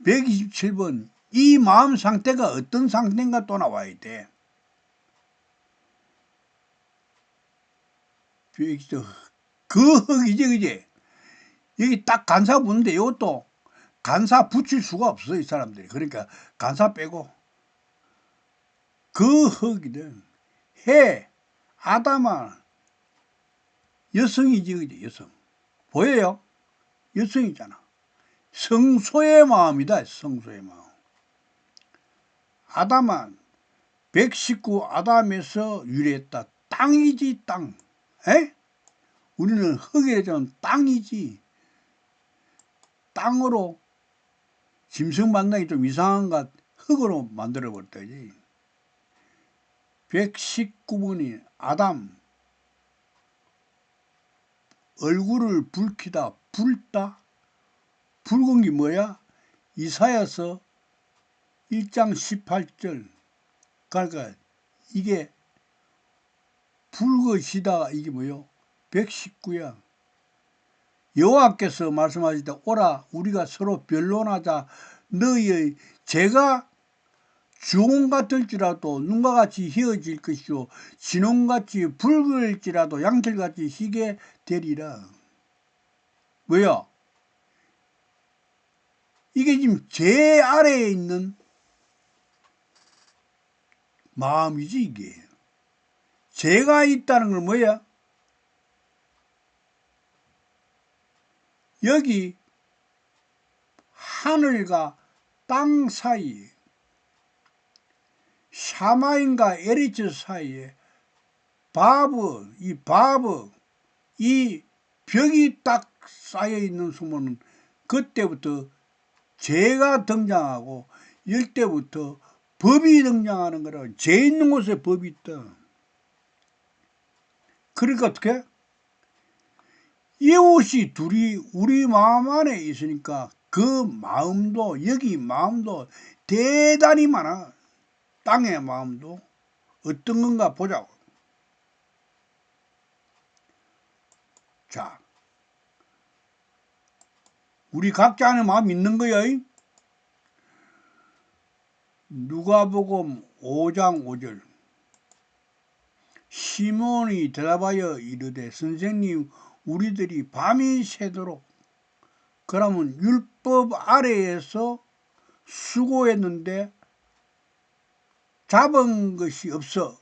127번 이 마음 상태가 어떤 상태인가 또 나와야 돼. 그 흙이지 그지? 여기 딱 간사 붙는데 이것도 간사 붙일 수가 없어 이 사람들이. 그러니까 간사 빼고 그 흙이든 해 아담아 여성이지 그지? 여성 보여요? 여성이잖아. 성소의 마음이다. 성소의 마음. 아담은 119 아담에서 유래했다. 땅이지 땅. 에? 우리는 흙에 좀 땅이지. 땅으로 짐승 만나기 좀 이상한 것 흙으로 만들어버렸다지. 119번이 아담 얼굴을 붉히다 붉다. 붉은 게 뭐야? 이사야서 1장 18절. 그러니까 이게 붉으시다 이게 뭐요? 119야. 여호와께서 말씀하시되 오라 우리가 서로 변론하자. 너희의 죄가 주홍 같을지라도 눈과 같이 희어질 것이요 진홍같이 붉을지라도 양털같이 희게 되리라. 뭐야? 이게 지금 죄 아래에 있는 마음이지. 이게 죄가 있다는 건 뭐야? 여기 하늘과 땅 사이에 샤마인과 에리츠 사이에 이 벽이 딱 쌓여있는 수면은 그때부터 죄가 등장하고 이때부터 법이 등장하는 거라. 죄 있는 곳에 법이 있다. 그러니까 어떻게? 이웃이 둘이 우리 마음 안에 있으니까 그 마음도 여기 마음도 대단히 많아. 땅의 마음도 어떤 건가 보자고. 자, 우리 각자 안에 마음이 있는 거야. 누가복음 5장 5절. 시몬이 대답하여 이르되 선생님 우리들이 밤이 새도록 그러면 율법 아래에서 수고했는데 잡은 것이 없어.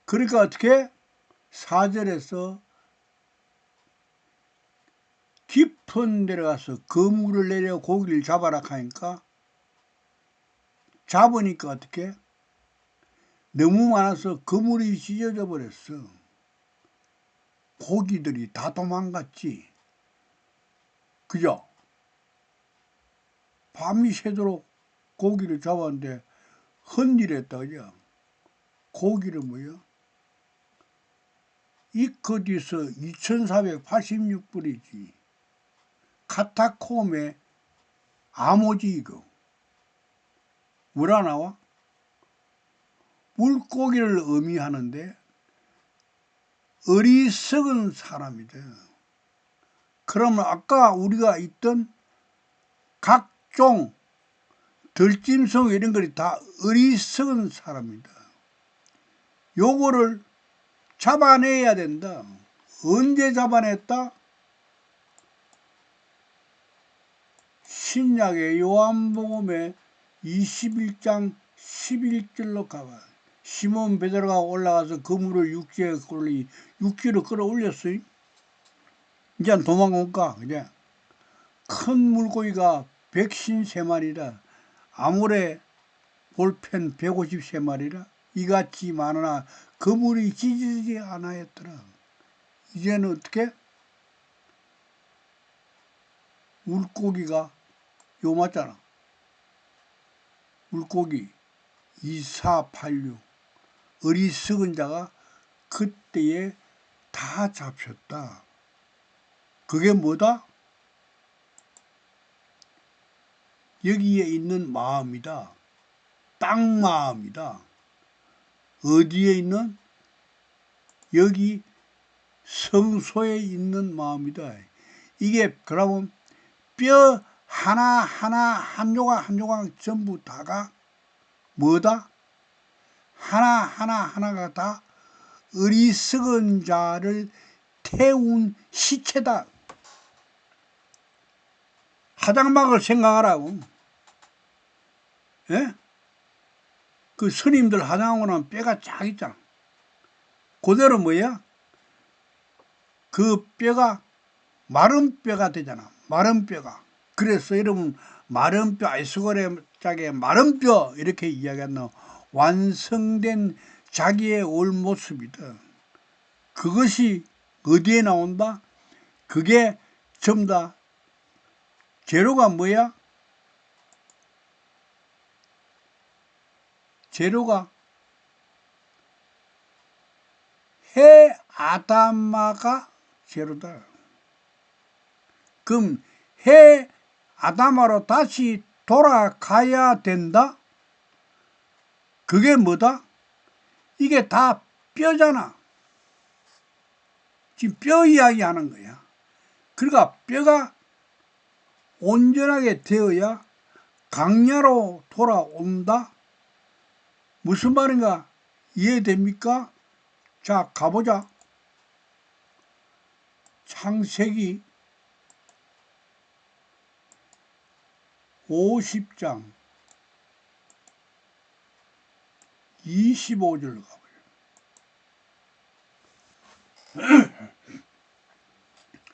그러니까 어떻게? 4절에서 깊은 데로 가서 거물을 내려 고기를 잡아라 하니까 잡으니까 어떻게? 너무 많아서 거물이 찢어져 버렸어. 고기들이 다 도망갔지. 그죠? 밤이 새도록 고기를 잡았는데 헌일했다. 그죠? 고기를 뭐야? 이커디서 2486불이지. 카타콤의 아모지 이거. 뭐라 나와? 물고기를 의미하는데 어리석은 사람이다. 그러면 아까 우리가 있던 각종 들짐승 이런 것이 다 어리석은 사람이다. 요거를 잡아내야 된다. 언제 잡아냈다? 신약의 요한복음의 21장 11절로 가봐. 시몬 베드로가 올라가서 그물을 육지에 끌리 6km 끌어올렸어요. 이제 도망올까? 이제 큰 물고기가 153마리라 아모레 볼펜 153마리라 이같이 많으나 그물이 찢어지지 않았더라. 이제는 어떻게? 물고기가 요 맞잖아. 물고기 2486 어리석은 자가 그때에 다 잡혔다. 그게 뭐다? 여기에 있는 마음이다. 땅 마음이다. 어디에 있는? 여기 성소에 있는 마음이다. 이게 그러면 뼈 하나하나 한 조각 한 조각 전부 다가 뭐다? 하나하나가 다 어리석은 자를 태운 시체다. 하장막을 생각하라고. 예? 그 스님들 하장하고 나면 뼈가 쫙 있잖아. 그대로 뭐야? 그 뼈가 마른 뼈가 되잖아. 마른 뼈가. 그래서 여러분 마른 뼈 아이스고레 마른 뼈 이렇게 이야기하는 완성된 자기의 올 모습이다. 그것이 어디에 나온다? 그게 전부 다 재료가 뭐야? 재료가 해 아담마가 재료다. 그럼 해 아담마로 다시 돌아가야 된다? 그게 뭐다? 이게 다 뼈잖아. 지금 뼈 이야기 하는 거야. 그러니까 뼈가 온전하게 되어야 강야로 돌아온다? 무슨 말인가 이해됩니까? 자, 가보자. 창세기 50장 25절 가보자.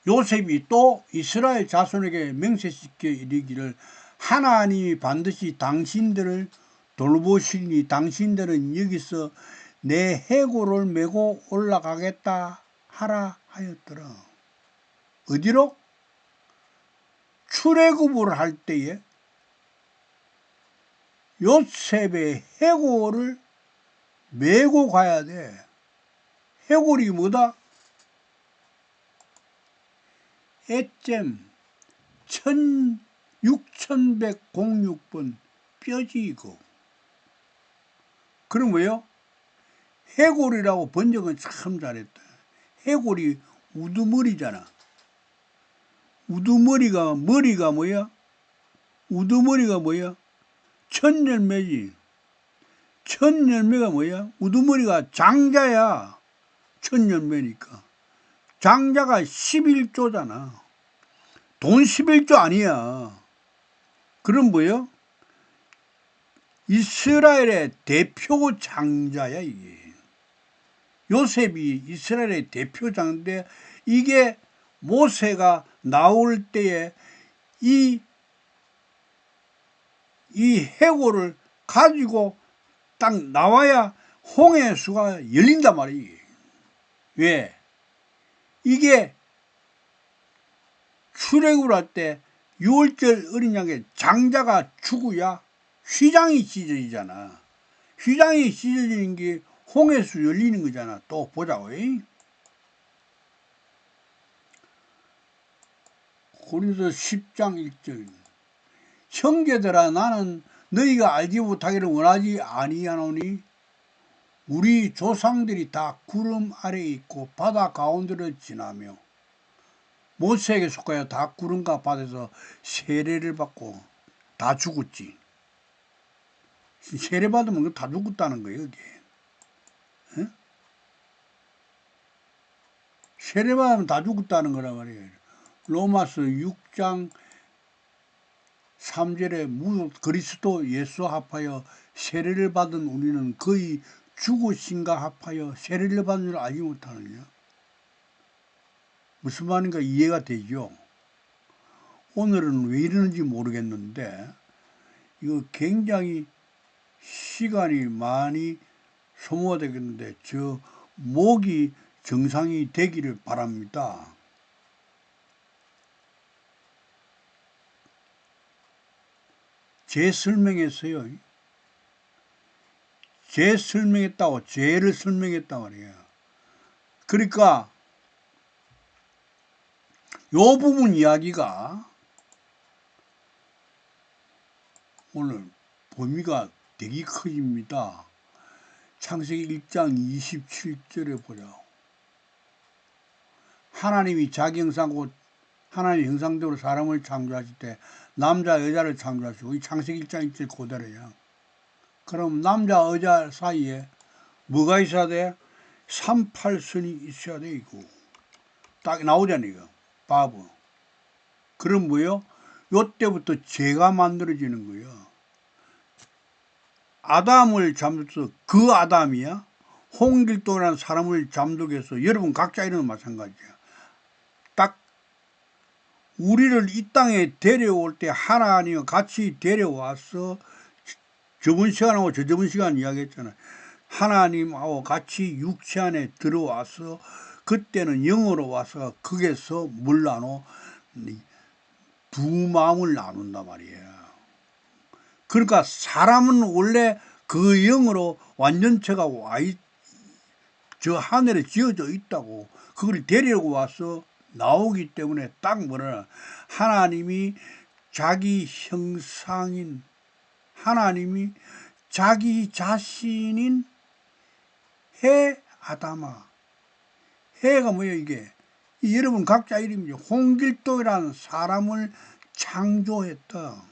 요셉이 또 이스라엘 자손에게 맹세시켜 이르기를 하나님이 반드시 당신들을 돌보시니 당신들은 여기서 내 해골을 메고 올라가겠다 하라 하였더라. 어디로? 출애굽을 할 때에 요셉의 해골을 메고 가야 돼. 해골이 뭐다? 애잼 6106번 뼈지 이거. 그럼 뭐요? 해골이라고 번역은 참 잘했다. 해골이 우두머리잖아. 우두머리가 머리가 뭐야? 우두머리가 뭐야? 천열매지. 천열매가 뭐야? 우두머리가 장자야. 천열매니까. 장자가 11조잖아. 돈 11조 아니야. 그럼 뭐요? 이스라엘의 대표 장자야 이게. 요셉이 이스라엘의 대표 장자인데 이게 모세가 나올 때에 이 해골을 가지고 딱 나와야 홍해수가 열린단 말이에요. 왜? 이게 출애굽을 할 때 6월절 어린 양의 장자가 죽어야 휘장이 찢어지잖아. 휘장이 찢어지는 게 홍해수 열리는 거잖아. 또 보자고. 고린도서 10장 1절. 형제들아 나는 너희가 알지 못하기를 원하지 아니하노니 우리 조상들이 다 구름 아래에 있고 바다 가운데를 지나며 모세에게 속하여 다 구름과 바다에서 세례를 받고 다 죽었지. 세례 받으면 다 죽었다는 거예요. 이게. 응? 세례 받으면 다 죽었다는 거란 말이에요. 로마서 6장 3절에 그리스도 예수 합하여 세례를 받은 우리는 거의 죽으신가 합하여 세례를 받은 줄 알지 못하느냐. 무슨 말인가 이해가 되죠. 오늘은 왜 이러는지 모르겠는데 이거 굉장히 시간이 많이 소모가 되겠는데 저 목이 정상이 되기를 바랍니다. 제 설명했어요. 제 설명했다고 죄를 설명했단 말이에요. 그러니까 요 부분 이야기가 오늘 범위가 되게 커집니다. 창세기 1장 27절에 보자. 하나님이 자기 형상고 하나님 형상대로 사람을 창조하실 때 남자 여자를 창조하시고 이 창세기 1장 1절 그대로야. 그럼 남자 여자 사이에 뭐가 있어야 돼? 38선이 있어야 돼 이거. 딱 나오잖아 이거. 바보. 그럼 뭐요? 요때부터 죄가 만들어지는 거예요. 아담을 잠들어서 그 아담이야. 홍길동이라는 사람을 잠들게 해서 여러분 각자 이런 마찬가지야. 딱 우리를 이 땅에 데려올 때 하나님과 같이 데려와서 저번 시간하고 저번 시간 이야기했잖아요. 하나님하고 같이 육체 안에 들어와서 그때는 영으로 와서 거기서 뭘 나눠? 두 마음을 나눈단 말이에요. 그러니까 사람은 원래 그 영으로 완전체가 저 하늘에 지어져 있다고. 그걸 데리고 와서 나오기 때문에 딱 뭐라 하나님이 자기 형상인 하나님이 자기 자신인 해 아담아. 해가 뭐예요 이게? 여러분 각자 이름이죠. 홍길동이라는 사람을 창조했다.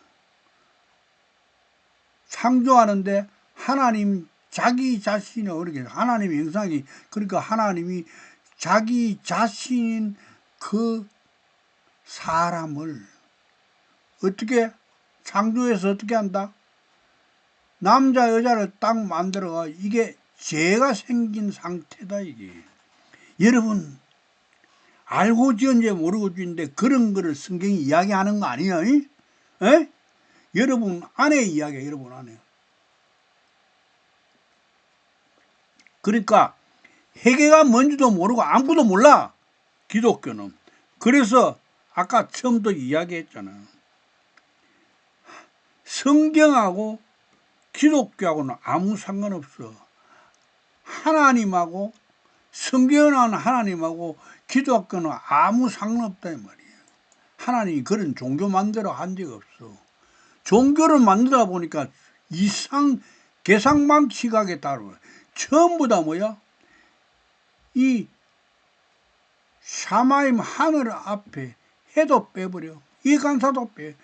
창조하는데 하나님 자기 자신이 어떻게 하나님의 형상이 그러니까 하나님이 자기 자신인 그 사람을 어떻게 창조해서 어떻게 한다? 남자 여자를 딱 만들어가 이게 죄가 생긴 상태다 이게. 여러분 알고 지은지 모르고 지은데 그런 거를 성경이 이야기하는 거 아니에요? 에? 여러분 안에 이야기야 여러분 안에. 그러니까 회개가 뭔지도 모르고 아무것도 몰라 기독교는. 그래서 아까 처음부터 이야기했잖아요. 성경하고 기독교하고는 아무 상관없어. 하나님하고 성경은 하나님하고 기독교는 아무 상관없다 이 말이에요. 하나님이 그런 종교 만들어 한 적 없어. 종교를 만들다 보니까 계상망 시각에 따라 전부 다 뭐야? 이 샤마임 하늘 앞에 해도 빼버려. 이 간사도 빼.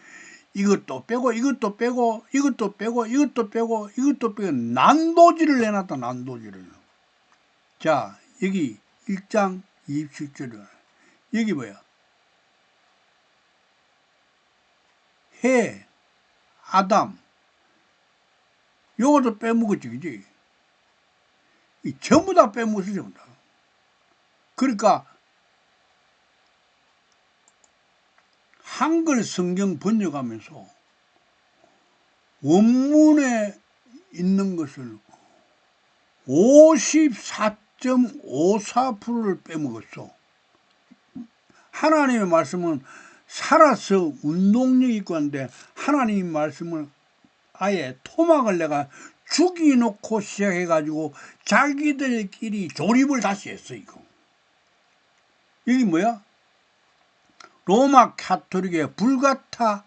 이것도 빼고 이것도 빼고 이것도 빼고 이것도 빼고 이것도 빼고 난도질을 내놨다 난도질을. 자 여기 1장 27절 여기 뭐야? 해 아담 요것도 빼먹었지 그지? 전부 다 빼먹었어 전부 다. 그러니까 한글 성경 번역하면서 원문에 있는 것을 54.54%를 빼먹었어. 하나님의 말씀은 살아서 운동력 있고 한데 하나님의 말씀을 아예 토막을 내가 죽이놓고 시작해가지고 자기들끼리 조립을 다시 했어 이거. 여기 뭐야? 로마 카톨릭의 불가타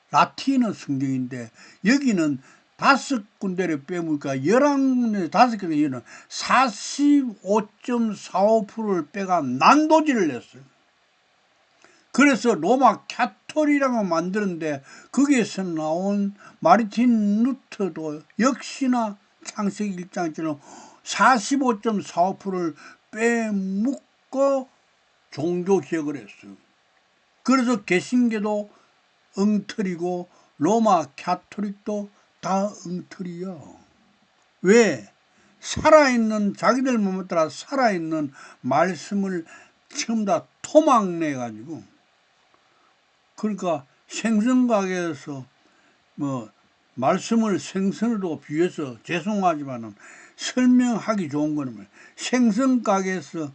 라틴어 성경인데 여기는 5군데를 빼니까 11군데 5군데는 45.45%를 빼가 난도질을 냈어요. 그래서 로마 카톨릭이라고 만드는데 거기에서 나온 마르틴 루터도 역시나 창세기 1장처럼 45.45%를 빼먹고 종교개혁을 했어요. 그래서 개신교도 엉터리고 로마 카톨릭도 다 엉터리야. 왜? 살아있는 자기들 몸에 따라 살아있는 말씀을 전부 다 토막내가지고 그러니까 생선가게에서 뭐 말씀을 생선으로 비해서 죄송하지만은 설명하기 좋은 거는 생선가게에서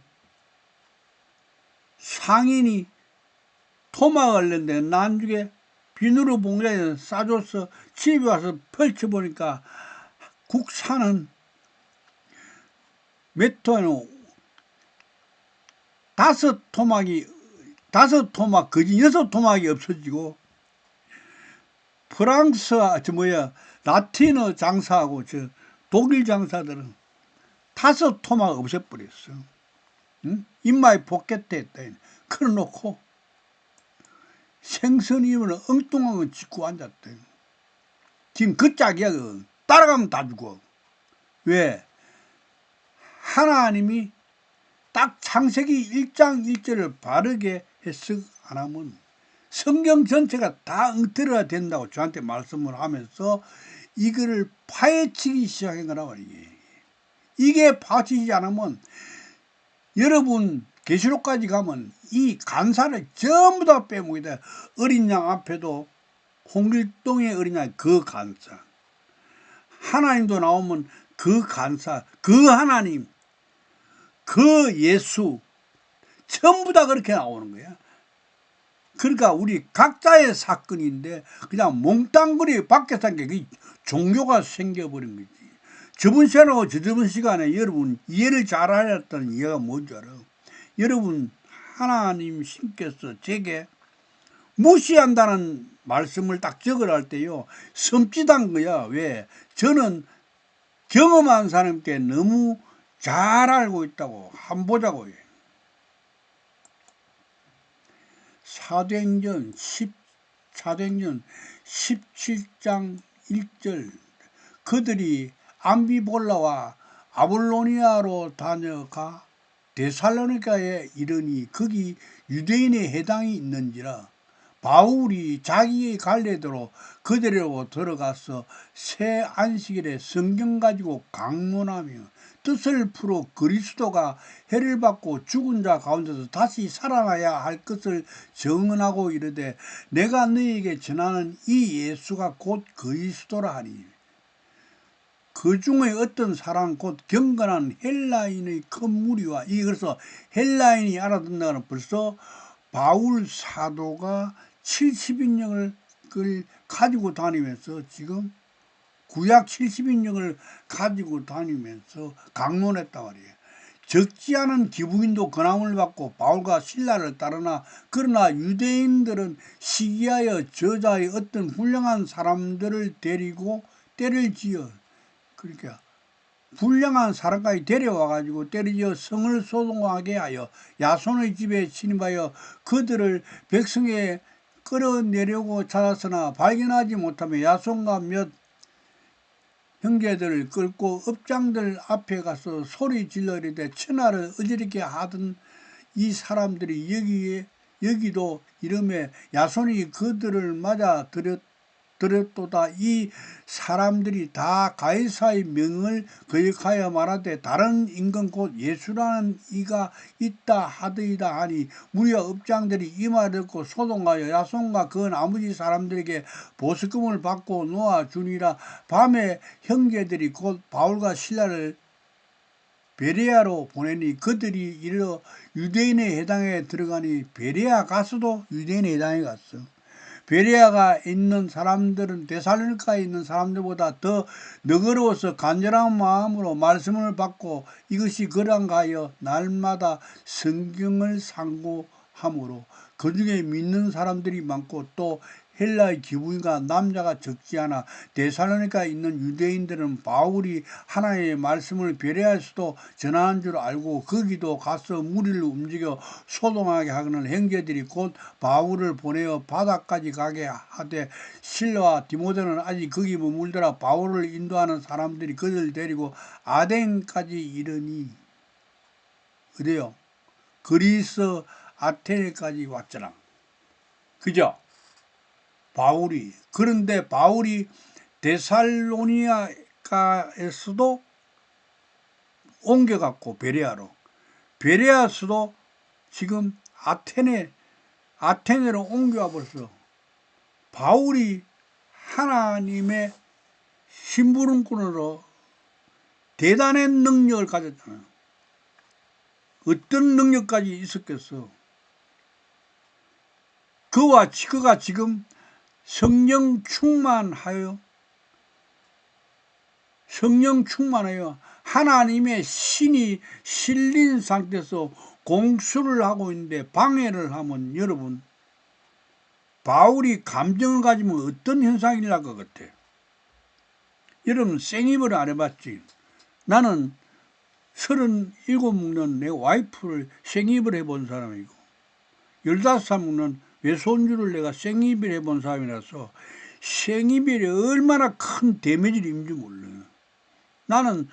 상인이 토막을 냈는데 나중에 비누로 봉지에 싸줘서 집에 와서 펼쳐보니까 국산은 몇 토는 5토막 거진 6토막이 없어지고 프랑스 라틴어 장사하고 독일 장사들은 5토막 없애버렸어. 응? 입맛이 복겠다. 그래놓고 생선이면 엉뚱한 거 짓고 앉았대. 지금 그 짝이야. 따라가면 다 죽어. 왜? 하나님이 딱 창세기 1장 1절을 바르게 해석 안 하면 성경 전체가 다 엉터리가 된다고 저한테 말씀을 하면서 이거를 파헤치기 시작한 거란 말이에요. 이게 파헤치지 않으면 여러분 계시록까지 가면 이 간사를 전부 다 빼먹게 돼. 어린 양 앞에도 홍길동의 어린 양 그 간사, 하나님도 나오면 그 간사, 그 하나님, 그 예수 전부 다 그렇게 나오는 거야. 그러니까 우리 각자의 사건인데 그냥 몽땅거리 밖에 산 게 종교가 생겨버린 거지. 저번 시간하고 저번 시간에 여러분 이해를 잘 하셨다는 이해가 뭔지 알아요? 여러분 하나님 신께서 제게 무시한다는 말씀을 딱 적으라 할 때요, 섬찟한 거야. 왜? 저는 경험한 사람께 너무 잘 알고 있다고. 한번 보자고요. 사도행전 17장 1절, 그들이 암비볼라와 아볼로니아로 다녀가 데살로니가에 이르니 거기 유대인의 회당이 있는지라 바울이 자기의 갈래대로 그들에로 들어가서 새 안식일에 성경 가지고 강론하며 뜻을 풀어 그리스도가 해를 받고 죽은 자 가운데서 다시 살아나야 할 것을 증언하고 이르되 내가 너희에게 전하는 이 예수가 곧 그리스도라 하니 그 중에 어떤 사람 곧 경건한 헬라인의 큰 무리와 그래서 헬라인이 알아듣는다는 벌써 바울 사도가 70인역을 가지고 다니면서 지금 구약 70인역을 가지고 다니면서 강론했단 말이에요. 적지 않은 기부인도 권함을 받고 바울과 신라를 따르나 그러나 유대인들은 시기하여 저자의 어떤 훌륭한 사람들을 데리고 때를 지어 그러니까 불량한 사람까지 데려와가지고 때리려 성을 소동하게 하여 야손의 집에 침입하여 그들을 백성에 끌어내려고 찾았으나 발견하지 못하며 야손과 몇 형제들을 끌고 업장들 앞에 가서 소리 질러 이르되 천하를 어지럽게 하던 이 사람들이 여기도 이름에 야손이 그들을 맞아 들었도다. 이 사람들이 다 가이사의 명을 거역하여 말하되 다른 임금 곧 예수라는 이가 있다 하더이다 하니 무리와 업장들이 이 말을 듣고 소동하여 야손과 그 나머지 사람들에게 보석금을 받고 놓아주니라. 밤에 형제들이 곧 바울과 실라를 베레아로 보내니 그들이 이르러 유대인의 회당에 들어가니 베레아 가서도 유대인의 회당에 갔어. 베레아가 있는 사람들은 데살로니가에 있는 사람들보다 더 너그러워서 간절한 마음으로 말씀을 받고 이것이 그런가 하여 날마다 성경을 상고함으로 그 중에 믿는 사람들이 많고 또 헬라의 기부인과 남자가 적지 않아 데살로니가에 있는 유대인들은 바울이 하나님의 말씀을 베레아에서도 전하는 줄 알고 거기도 가서 무리를 움직여 소동하게 하는 형제들이 곧 바울을 보내어 바다까지 가게 하되 실라와 디모데는 아직 거기 머물더라. 바울을 인도하는 사람들이 그들을 데리고 아덴까지 이르니 어디요? 그리스 아테네까지 왔잖아. 그죠? 그런데 바울이 데살로니가에서도 옮겨갔고 베레아서도 지금 아테네로 옮겨와 버렸어. 바울이 하나님의 심부름꾼으로 대단한 능력을 가졌잖아요. 어떤 능력까지 있었겠어. 그가 지금 성령 충만하여 하나님의 신이 실린 상태에서 공수를 하고 있는데 방해를 하면 여러분 바울이 감정을 가지면 어떤 현상이 날 것 같아? 여러분 생입을 안 해봤지? 나는 37 먹는 내 와이프를 생입을 해본 사람이고 15살 먹는 외손주를 내가 생입을 해본 사람이라서 생입이 얼마나 큰 데미지를 입는지 몰라요. 나는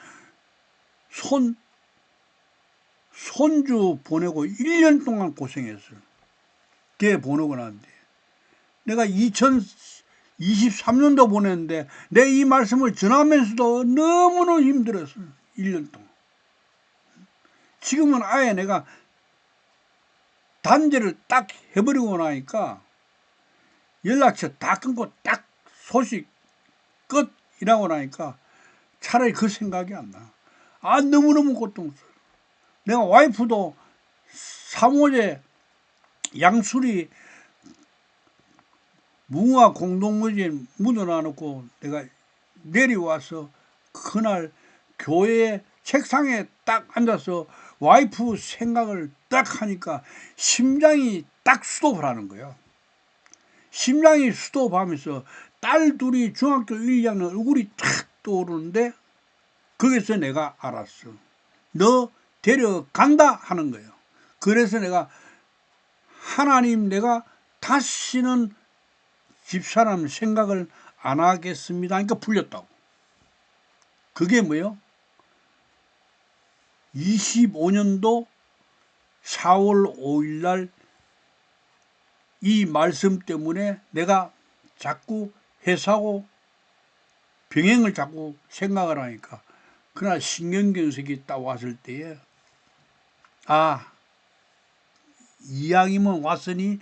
손주 보내고 1년 동안 고생했어요. 걔 보내고 나는데 내가 2023년도 보냈는데 내 이 말씀을 전하면서도 너무너무 힘들었어요. 1년 동안. 지금은 아예 내가 단절을 딱 해버리고 나니까 연락처 다 끊고 딱 소식 끝이라고 나니까 차라리 그 생각이 안 나. 아, 너무너무 고통스러워. 내가 와이프도 3호제 양수리 무궁화 공동묘지에 묻어놔놓고 내가 내려와서 그날 교회 책상에 딱 앉아서 와이프 생각을 딱 하니까 심장이 딱 스톱을 하는 거야. 심장이 스톱하면서 딸 둘이 중학교 1, 2학년 얼굴이 탁 떠오르는데 거기서 내가 알았어. 너 데려간다 하는 거예요. 그래서 내가 하나님, 내가 다시는 집사람 생각을 안 하겠습니다 하니까 풀렸다고. 그게 뭐예요? 25년도 4월 5일 날 이 말씀 때문에 내가 자꾸 회사하고 병행을 자꾸 생각을 하니까 그날 신경경색이 딱 왔을 때에 아, 이왕이면 왔으니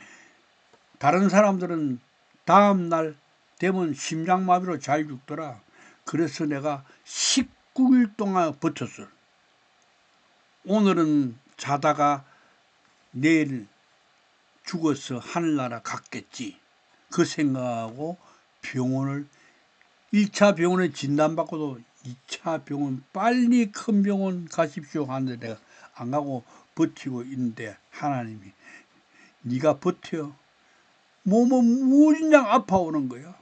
다른 사람들은 다음날 되면 심장마비로 잘 죽더라. 그래서 내가 19일 동안 버텼어. 오늘은 자다가 내일 죽어서 하늘나라 갔겠지. 그 생각하고 병원을 1차 병원에 진단받고도 2차 병원 빨리 큰 병원 가십시오 하는데 내가 안 가고 버티고 있는데 하나님이 네가 버텨. 몸은 무진장 아파오는 거야.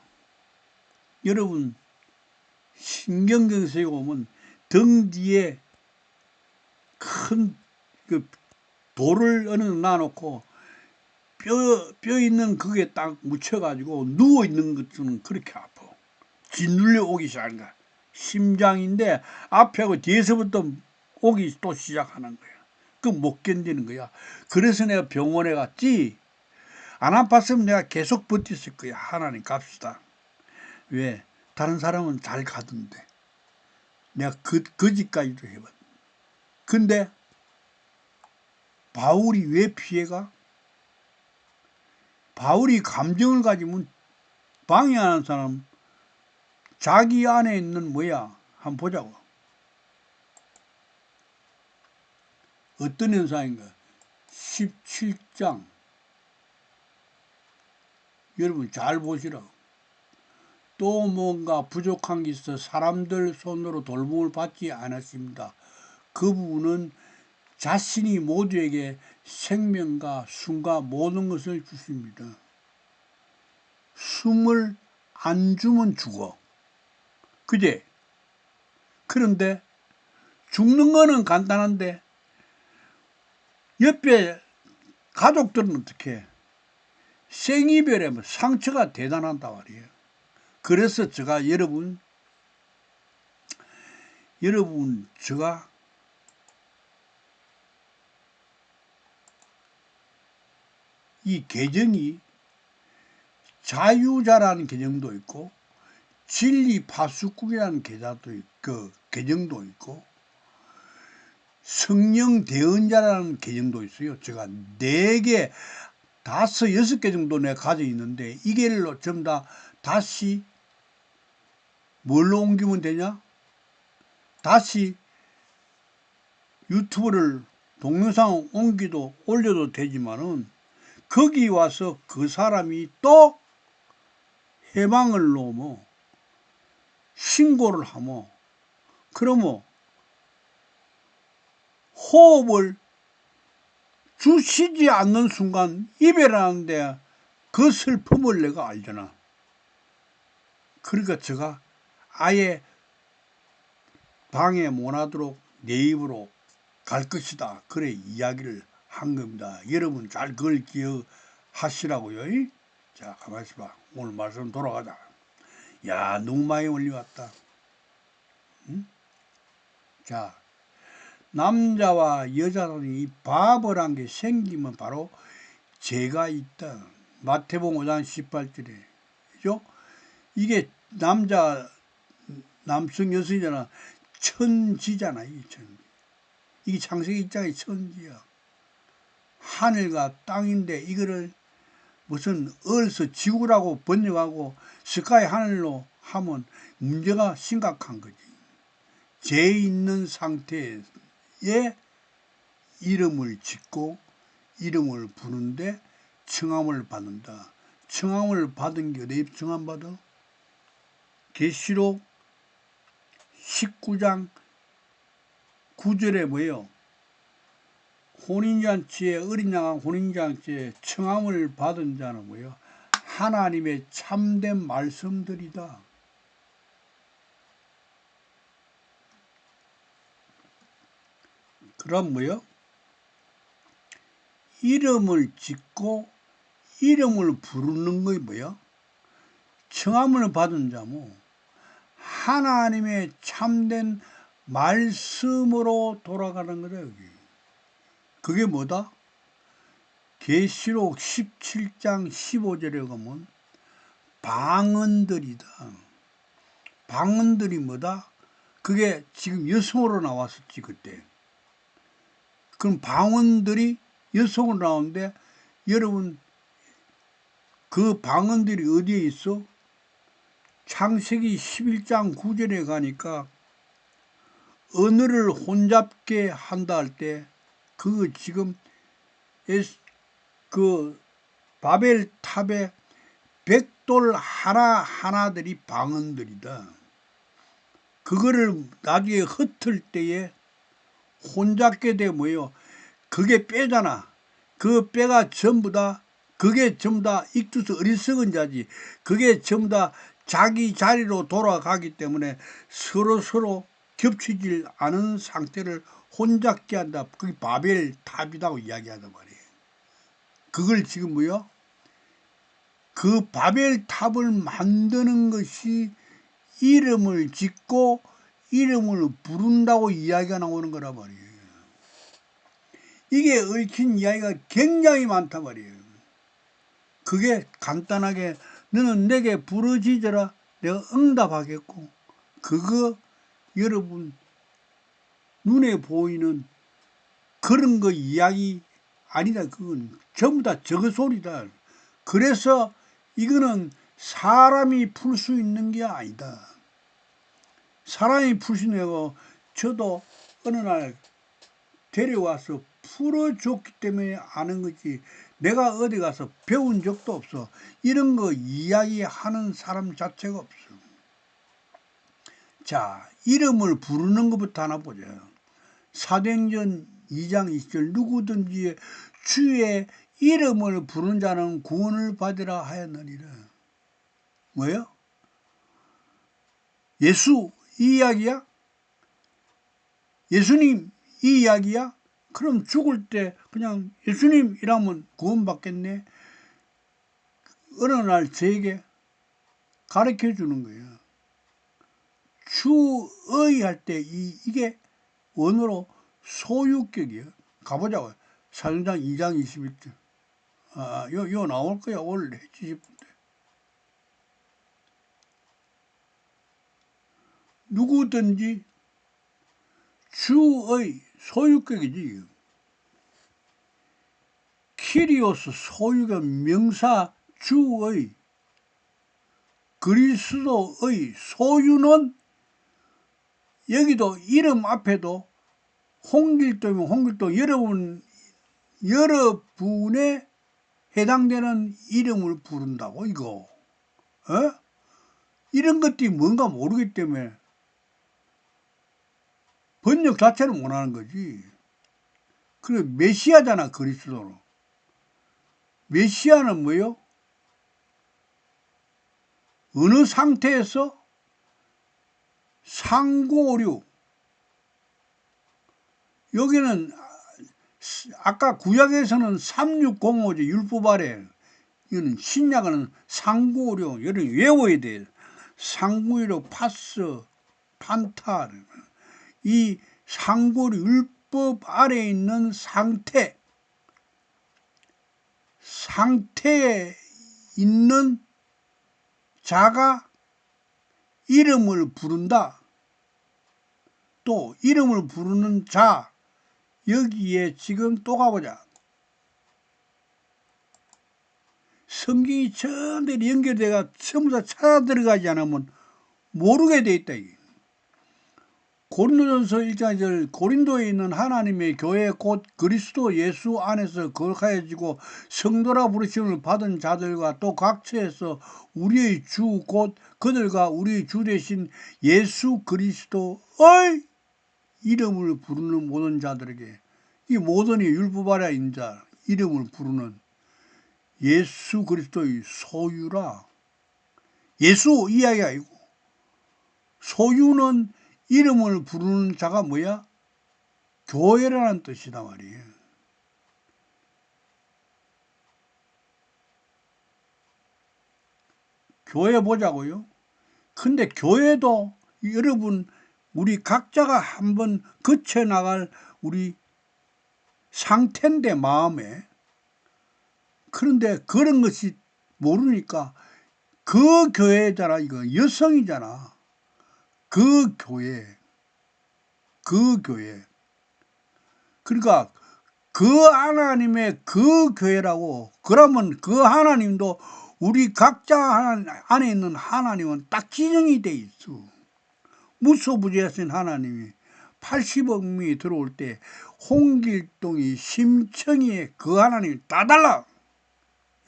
여러분 신경경색이 오면 등 뒤에 큰 그 돌을 어느 놔놓고 뼈 있는 그게 딱 묻혀가지고 누워있는 것은 그렇게 아파. 짓눌려 오기 시작하는 거야. 심장인데 앞에하고 뒤에서부터 오기 또 시작하는 거야. 그 못 견디는 거야. 그래서 내가 병원에 갔지. 안 아팠으면 내가 계속 버텼을 거야. 하나님 갑시다. 왜? 다른 사람은 잘 가던데. 내가 거지까지도 해봤. 근데 바울이 왜 피해가? 바울이 감정을 가지면 방해하는 사람 자기 안에 있는 뭐야? 한번 보자고. 어떤 현상인가? 17장. 여러분 잘 보시라고. 또 뭔가 부족한 게 있어 사람들 손으로 돌봄을 받지 않았습니다. 그 부분은 자신이 모두에게 생명과 숨과 모든 것을 주십니다. 숨을 안 주면 죽어. 그제? 그런데 죽는 거는 간단한데 옆에 가족들은 어떻게 해? 생이별에 상처가 대단하단 말이에요. 그래서 제가 여러분 제가 이 계정이 자유자라는 계정도 있고 진리 파수꾼이라는 계정도 있고 성령 대언자라는 계정도 있어요. 제가 4개, 5, 6개 정도 내가 가지고 있는데 이게로 전부 다 다시 뭘로 옮기면 되냐? 다시 유튜브를 동영상 올려도 되지만은 거기 와서 그 사람이 또 해방을 놓으면 신고를 하면 그러면 호흡을 주시지 않는 순간 이별하는데 그 슬픔을 내가 알잖아. 그러니까 제가 아예 방해 못하도록 내 입으로 갈 것이다. 그래 이야기를 한 겁니다. 여러분 잘 그걸 기억하시라고요. 자, 가만히 있어봐. 오늘 말씀 돌아가자. 야, 너무 많이 올려왔다. 응? 자, 남자와 여자는 이 바보란 게 생기면 바로 죄가 있다. 마태복음 5장 18절에. 그죠? 이게 남성 여성이잖아. 천지잖아. 이 천. 이게 창세기 1장의 천지야. 하늘과 땅인데 이거를 무슨 얼서 지구라고 번역하고 스카이 하늘로 하면 문제가 심각한 거지. 죄 있는 상태에 이름을 짓고 이름을 부르는데 청함을 받는다. 청함을 받은 게 어디 청함 받아? 계시록 19장 9절에 뭐예요? 혼인잔치에 어린 양한 혼인잔치에 청함을 받은 자는 뭐예요? 하나님의 참된 말씀들이다. 그럼 뭐예요? 이름을 짓고 이름을 부르는 것이 뭐야? 청함을 받은 자 뭐 하나님의 참된 말씀으로 돌아가는 거다 여기. 그게 뭐다? 계시록 17장 15절에 가면 방언들이다. 방언들이 뭐다? 그게 지금 여성으로 나왔었지 그때. 그럼 방언들이 여성으로 나오는데 여러분 그 방언들이 어디에 있어? 창세기 11장 9절에 가니까 언어를 혼잡게 한다 할 때 그 지금 그 바벨 탑의 백돌 하나하나들이 방언들이다. 그거를 나중에 흩을 때에 혼잡게 돼 뭐예요? 그게 뼈잖아. 그 뼈가 전부 다 그게 전부 다 익투스 어리석은 자지. 그게 전부 다 자기 자리로 돌아가기 때문에 서로 겹치질 않은 상태를 혼잡게 한다. 그게 바벨 탑이라고 이야기하단 말이에요. 그걸 지금 뭐요? 그 바벨 탑을 만드는 것이 이름을 짓고 이름을 부른다고 이야기가 나오는 거란 말이에요. 이게 얽힌 이야기가 굉장히 많단 말이에요. 그게 간단하게 너는 내게 부르짖어라 내가 응답하겠고 그거 여러분 눈에 보이는 그런 거 이야기 아니다. 그건 전부 다 저거 소리다. 그래서 이거는 사람이 풀 수 있는 게 아니다. 사람이 풀 수 있는 거 저도 어느 날 데려와서 풀어줬기 때문에 아는 거지. 내가 어디 가서 배운 적도 없어. 이런 거 이야기하는 사람 자체가 없어. 자, 이름을 부르는 것부터 하나 보자. 사도행전 2장 20절 누구든지 주의 이름을 부르는 자는 구원을 받으라 하였느니라. 뭐예요? 예수 이 이야기야? 예수님 이 이야기야? 그럼 죽을 때 그냥 예수님 이라면 구원받겠네. 어느 날 저에게 가르쳐 주는 거예요. 주의 할 때 이게 원어로 소유격이에요. 가보자고요. 사도행전 2장 21절. 요 나올 거야. 오늘 했지 싶은데. 누구든지 주의 소유격이지. 키리오스 소유격 명사 주의 그리스도의 소유는 여기도 이름 앞에도 홍길동이면 홍길동 여러분에 해당되는 이름을 부른다고 이거. 이런 것들이 뭔가 모르기 때문에 번역 자체를 못하는 거지. 그래 메시아잖아 그리스도로. 메시아는 뭐요? 어느 상태에서 상고오류. 여기는 아까 구약에서는 3605죠. 율법 아래. 이거는 신약은 상고오류. 여러분 외워야 돼. 상고오류 파스 판타. 이 상고오류 율법 아래에 있는 상태에 있는 자가 이름을 부른다. 또 이름을 부르는 자, 여기에 지금 또 가보자. 성경이 전대로 연결돼가 전부 다 찾아 들어가지 않으면 모르게 돼 있다. 고린도전서 1장 1절 고린도에 있는 하나님의 교회 곧 그리스도 예수 안에서 거룩하여지고 성도라 부르심을 받은 자들과 또 각처에서 우리의 주 곧 그들과 우리의 주 되신 예수 그리스도의 이름을 부르는 모든 자들에게, 이 모든이 율법 아래 있는 자 이름을 부르는 예수 그리스도의 소유라. 예수 이야기가 아니고 소유는 이름을 부르는 자가 뭐야? 교회라는 뜻이다 말이에요. 교회 보자고요. 근데 교회도 여러분 우리 각자가 한번 거쳐나갈 우리 상태인데 마음에, 그런데 그런 것이 모르니까 그 교회잖아. 이거 여성이잖아. 그 교회. 그러니까 그 하나님의 그 교회라고. 그러면 그 하나님도 우리 각자 안에 있는 하나님은 딱 지정이 돼 있어. 무소부지하신 하나님이 80억 명이 들어올 때 홍길동이 심청이에 그 하나님이 다 달라.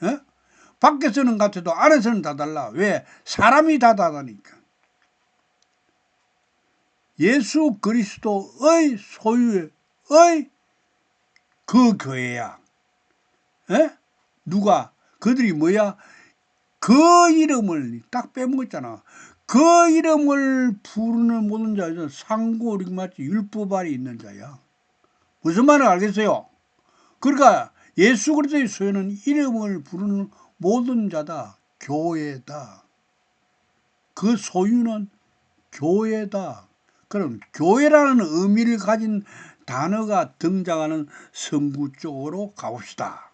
에? 밖에서는 같아도 안에서는 다 달라. 왜? 사람이 다 다르니까. 예수 그리스도의 소유의 그 교회야. 에? 누가? 그들이 뭐야? 그 이름을 딱 빼먹었잖아. 그 이름을 부르는 모든 자는 상고 맞지 율법 아래 있는 자야. 무슨 말을 알겠어요? 그러니까 예수 그리스도의 소유는 이름을 부르는 모든 자다. 교회다. 그 소유는 교회다. 그럼 교회라는 의미를 가진 단어가 등장하는 성구 쪽으로 가봅시다.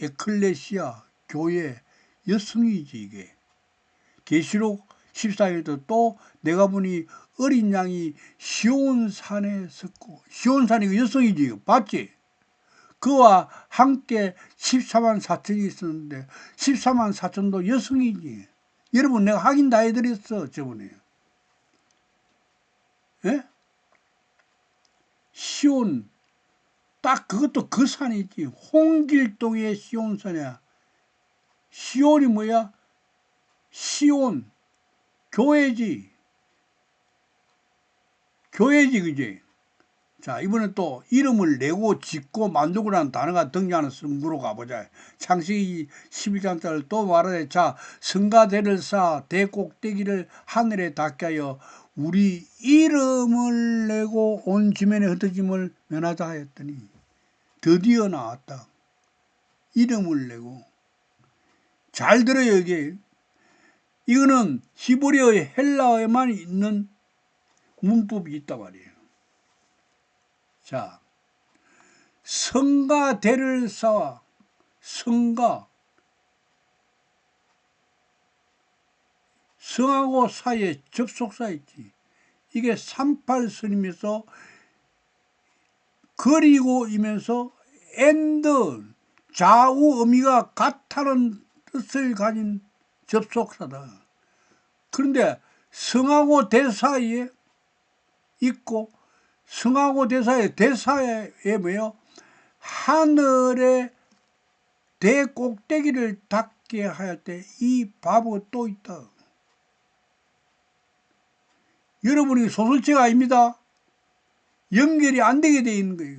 에클레시아, 교회, 여성이지 이게. 계시록 14일도 또 내가 보니 어린 양이 시온산에 섰고, 시온산이 그 여성이지, 봤지? 그와 함께 14만 4천이 있었는데 14만 4천도 여성이지. 여러분 내가 확인 다 해드렸어 저번에. 예? 시온 딱 그것도 그 산이지. 홍길동의 시온산이야. 시온이 뭐야? 시온 교회지. 그지? 자, 이번엔 또 이름을 내고 짓고 만들고라는 단어가 등장하는 성구로 가보자. 창세기 11장짜리 또 말하되, 자, 성가대를 쌓아 대꼭대기를 하늘에 닿게 하여 우리 이름을 내고 온 지면에 흩어짐을 면하자 하였더니 드디어 나왔다. 이름을 내고. 잘 들어요, 이게. 이거는 히브리어의 헬라어에만 있는 문법이 있단 말이에요. 자, 성과 대를 쌓아. 성하고 사이에 접속사 있지. 이게 38스님에서 그리고 이면서 and 좌우 의미가 같다는 뜻을 가진 접속사다. 그런데 성하고 대 사이에 있고, 성하고 대사에 뭐예요? 하늘의 대꼭대기를 닿게 할 때 이 바보가 또 있다. 여러분이 소설책 아닙니다. 연결이 안 되게 돼 있는 거예요.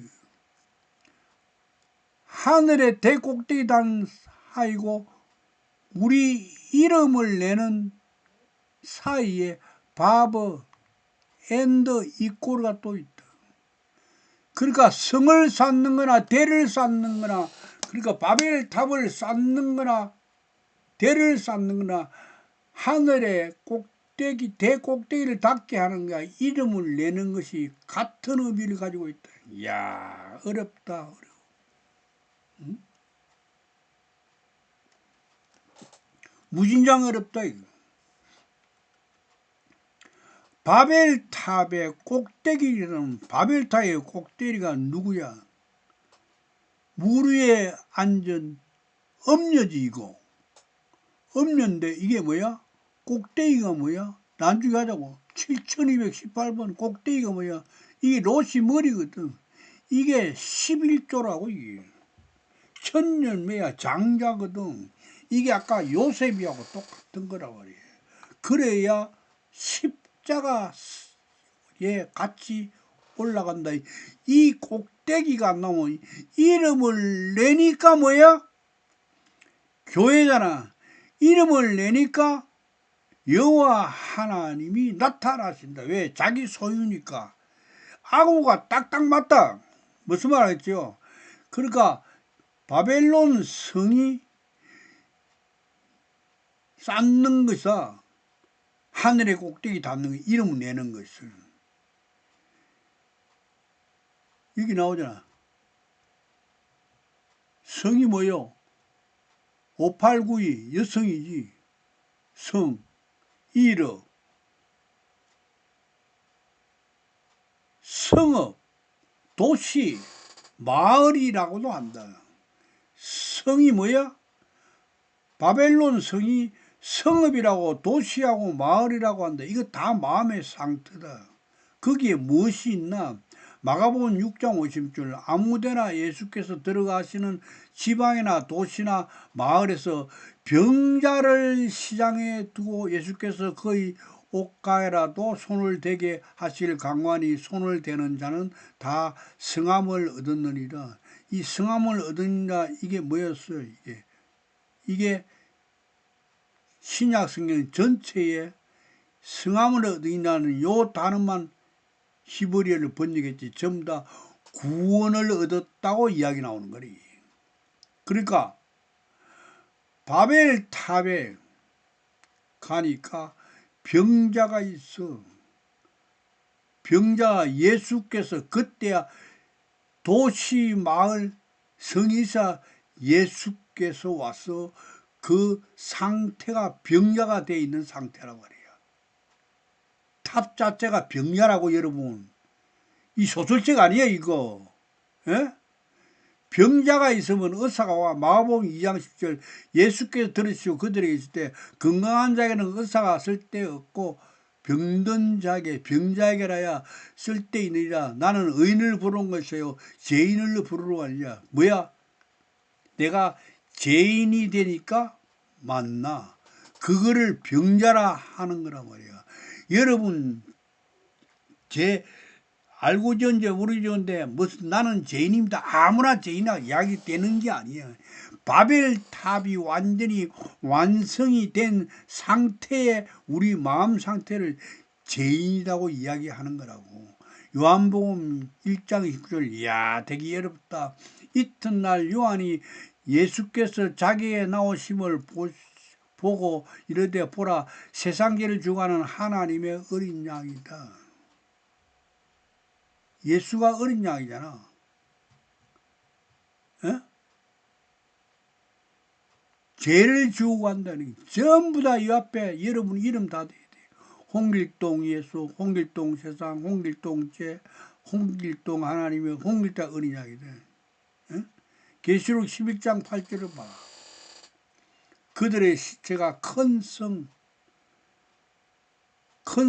하늘의 대꼭대기 단 사이고 우리 이름을 내는 사이에 바버 앤드 이꼬르가 또 있다. 그러니까 성을 쌓는 거나 대를 쌓는 거나, 그러니까 바벨탑을 쌓는 거나 대를 쌓는 거나 하늘의 대꼭대기를 닿게 하는 거야. 이름을 내는 것이 같은 의미를 가지고 있다. 이야, 어렵다. 어려워. 응? 무진장 어렵다 이거. 바벨탑의 꼭대기는 바벨탑의 꼭대기가 누구야? 물 위에 앉은 엄녀지 이거. 엄녀인데 이게 뭐야? 꼭대기가 뭐야? 나중에 하자고. 7218번 꼭대기가 뭐야? 이게 롯이 머리거든. 이게 11조라고 이게. 천년매야 장자거든. 이게 아까 요셉이하고 똑같은 거라 말이에요. 그래야 십자가에 같이 올라간다. 이 꼭대기가 나오면 이름을 내니까 뭐야? 교회잖아. 이름을 내니까 여호와 하나님이 나타나신다. 왜? 자기 소유니까. 아구가 딱딱 맞다. 무슨 말 알겠죠? 그러니까 바벨론 성이 쌓는 것이다. 하늘의 꼭대기 닿는 거 이름을 내는 것을. 여기 나오잖아. 성이 뭐요? 5892 여성이지. 성, 이름, 성읍, 도시, 마을이라고도 한다. 성이 뭐야? 바벨론 성이 성읍이라고 도시하고 마을이라고 한다. 이거 다 마음의 상태다. 거기에 무엇이 있나? 마가복음 6장 50절 아무데나 예수께서 들어가시는 지방이나 도시나 마을에서 병자를 시장에 두고 예수께서 거의 옷가에라도 손을 대게 하실 강관이 손을 대는 자는 다 성함을 얻었느니라. 이 성함을 얻으니라 이게 뭐였어요? 이게 신약 성경 전체에 성함을 얻으니라는 요 단어만 히브리어를 번역했지 전부 다 구원을 얻었다고 이야기 나오는 거리. 그러니까 바벨탑에 가니까 병자가 있어. 병자가 예수께서 그때야 도시 마을 성이사 예수께서 와서 그 상태가 병자가 돼 있는 상태란 말이야. 탑 자체가 병자라고 여러분. 이 소설책 아니에요 이거. 에? 병자가 있으면 의사가 와. 마가복음 2장 10절 예수께서 들으시고 그들에게 있을 때 건강한 자에게는 의사가 쓸데없고 병든 자에게 병자에게라야 쓸데있느니라. 나는 의인을 부르는 것이요 죄인을 부르러 가느냐. 뭐야? 내가 죄인이 되니까 맞나? 그거를 병자라 하는 거란 말이야. 여러분 알고 지은지 모르지은데 무슨 나는 죄인입니다. 아무나 죄인이라 이야기되는 게 아니야. 바벨탑이 완전히 완성이 된 상태의 우리 마음 상태를 죄인이라고 이야기하는 거라고. 요한복음 1장 19절 이야 되게 어렵다. 이튿날 요한이 예수께서 자기의 나오심을 보고 이르되 보라 세상죄를 주관하는 하나님의 어린 양이다. 예수가 어린 양이잖아. 에? 죄를 지우고 간다니 전부 다 이 앞에 여러분 이름 다 돼야 돼. 홍길동 예수, 홍길동 세상, 홍길동 죄, 홍길동 하나님의 홍길동 어린 양이다. 계시록 11장 8절을 봐. 그들의 시체가 큰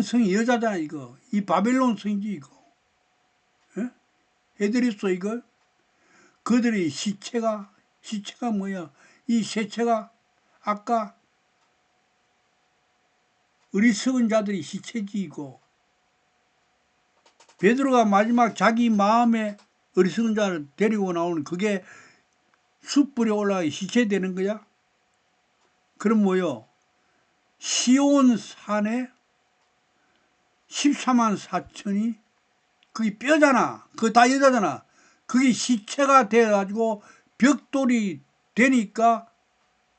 성이 여자잖아 이거. 이 바벨론 성이지 이거. 애들이 있어 이거. 그들의 시체가 뭐야? 이 시체가 아까 어리석은 자들이 시체지 이거. 베드로가 마지막 자기 마음에 어리석은 자를 데리고 나오는 그게 숯불에 올라가 시체 되는 거야? 그럼 뭐요? 시온 산에 14만 4천이 그게 뼈잖아. 그거 다 여자잖아. 그게 시체가 돼가지고 벽돌이 되니까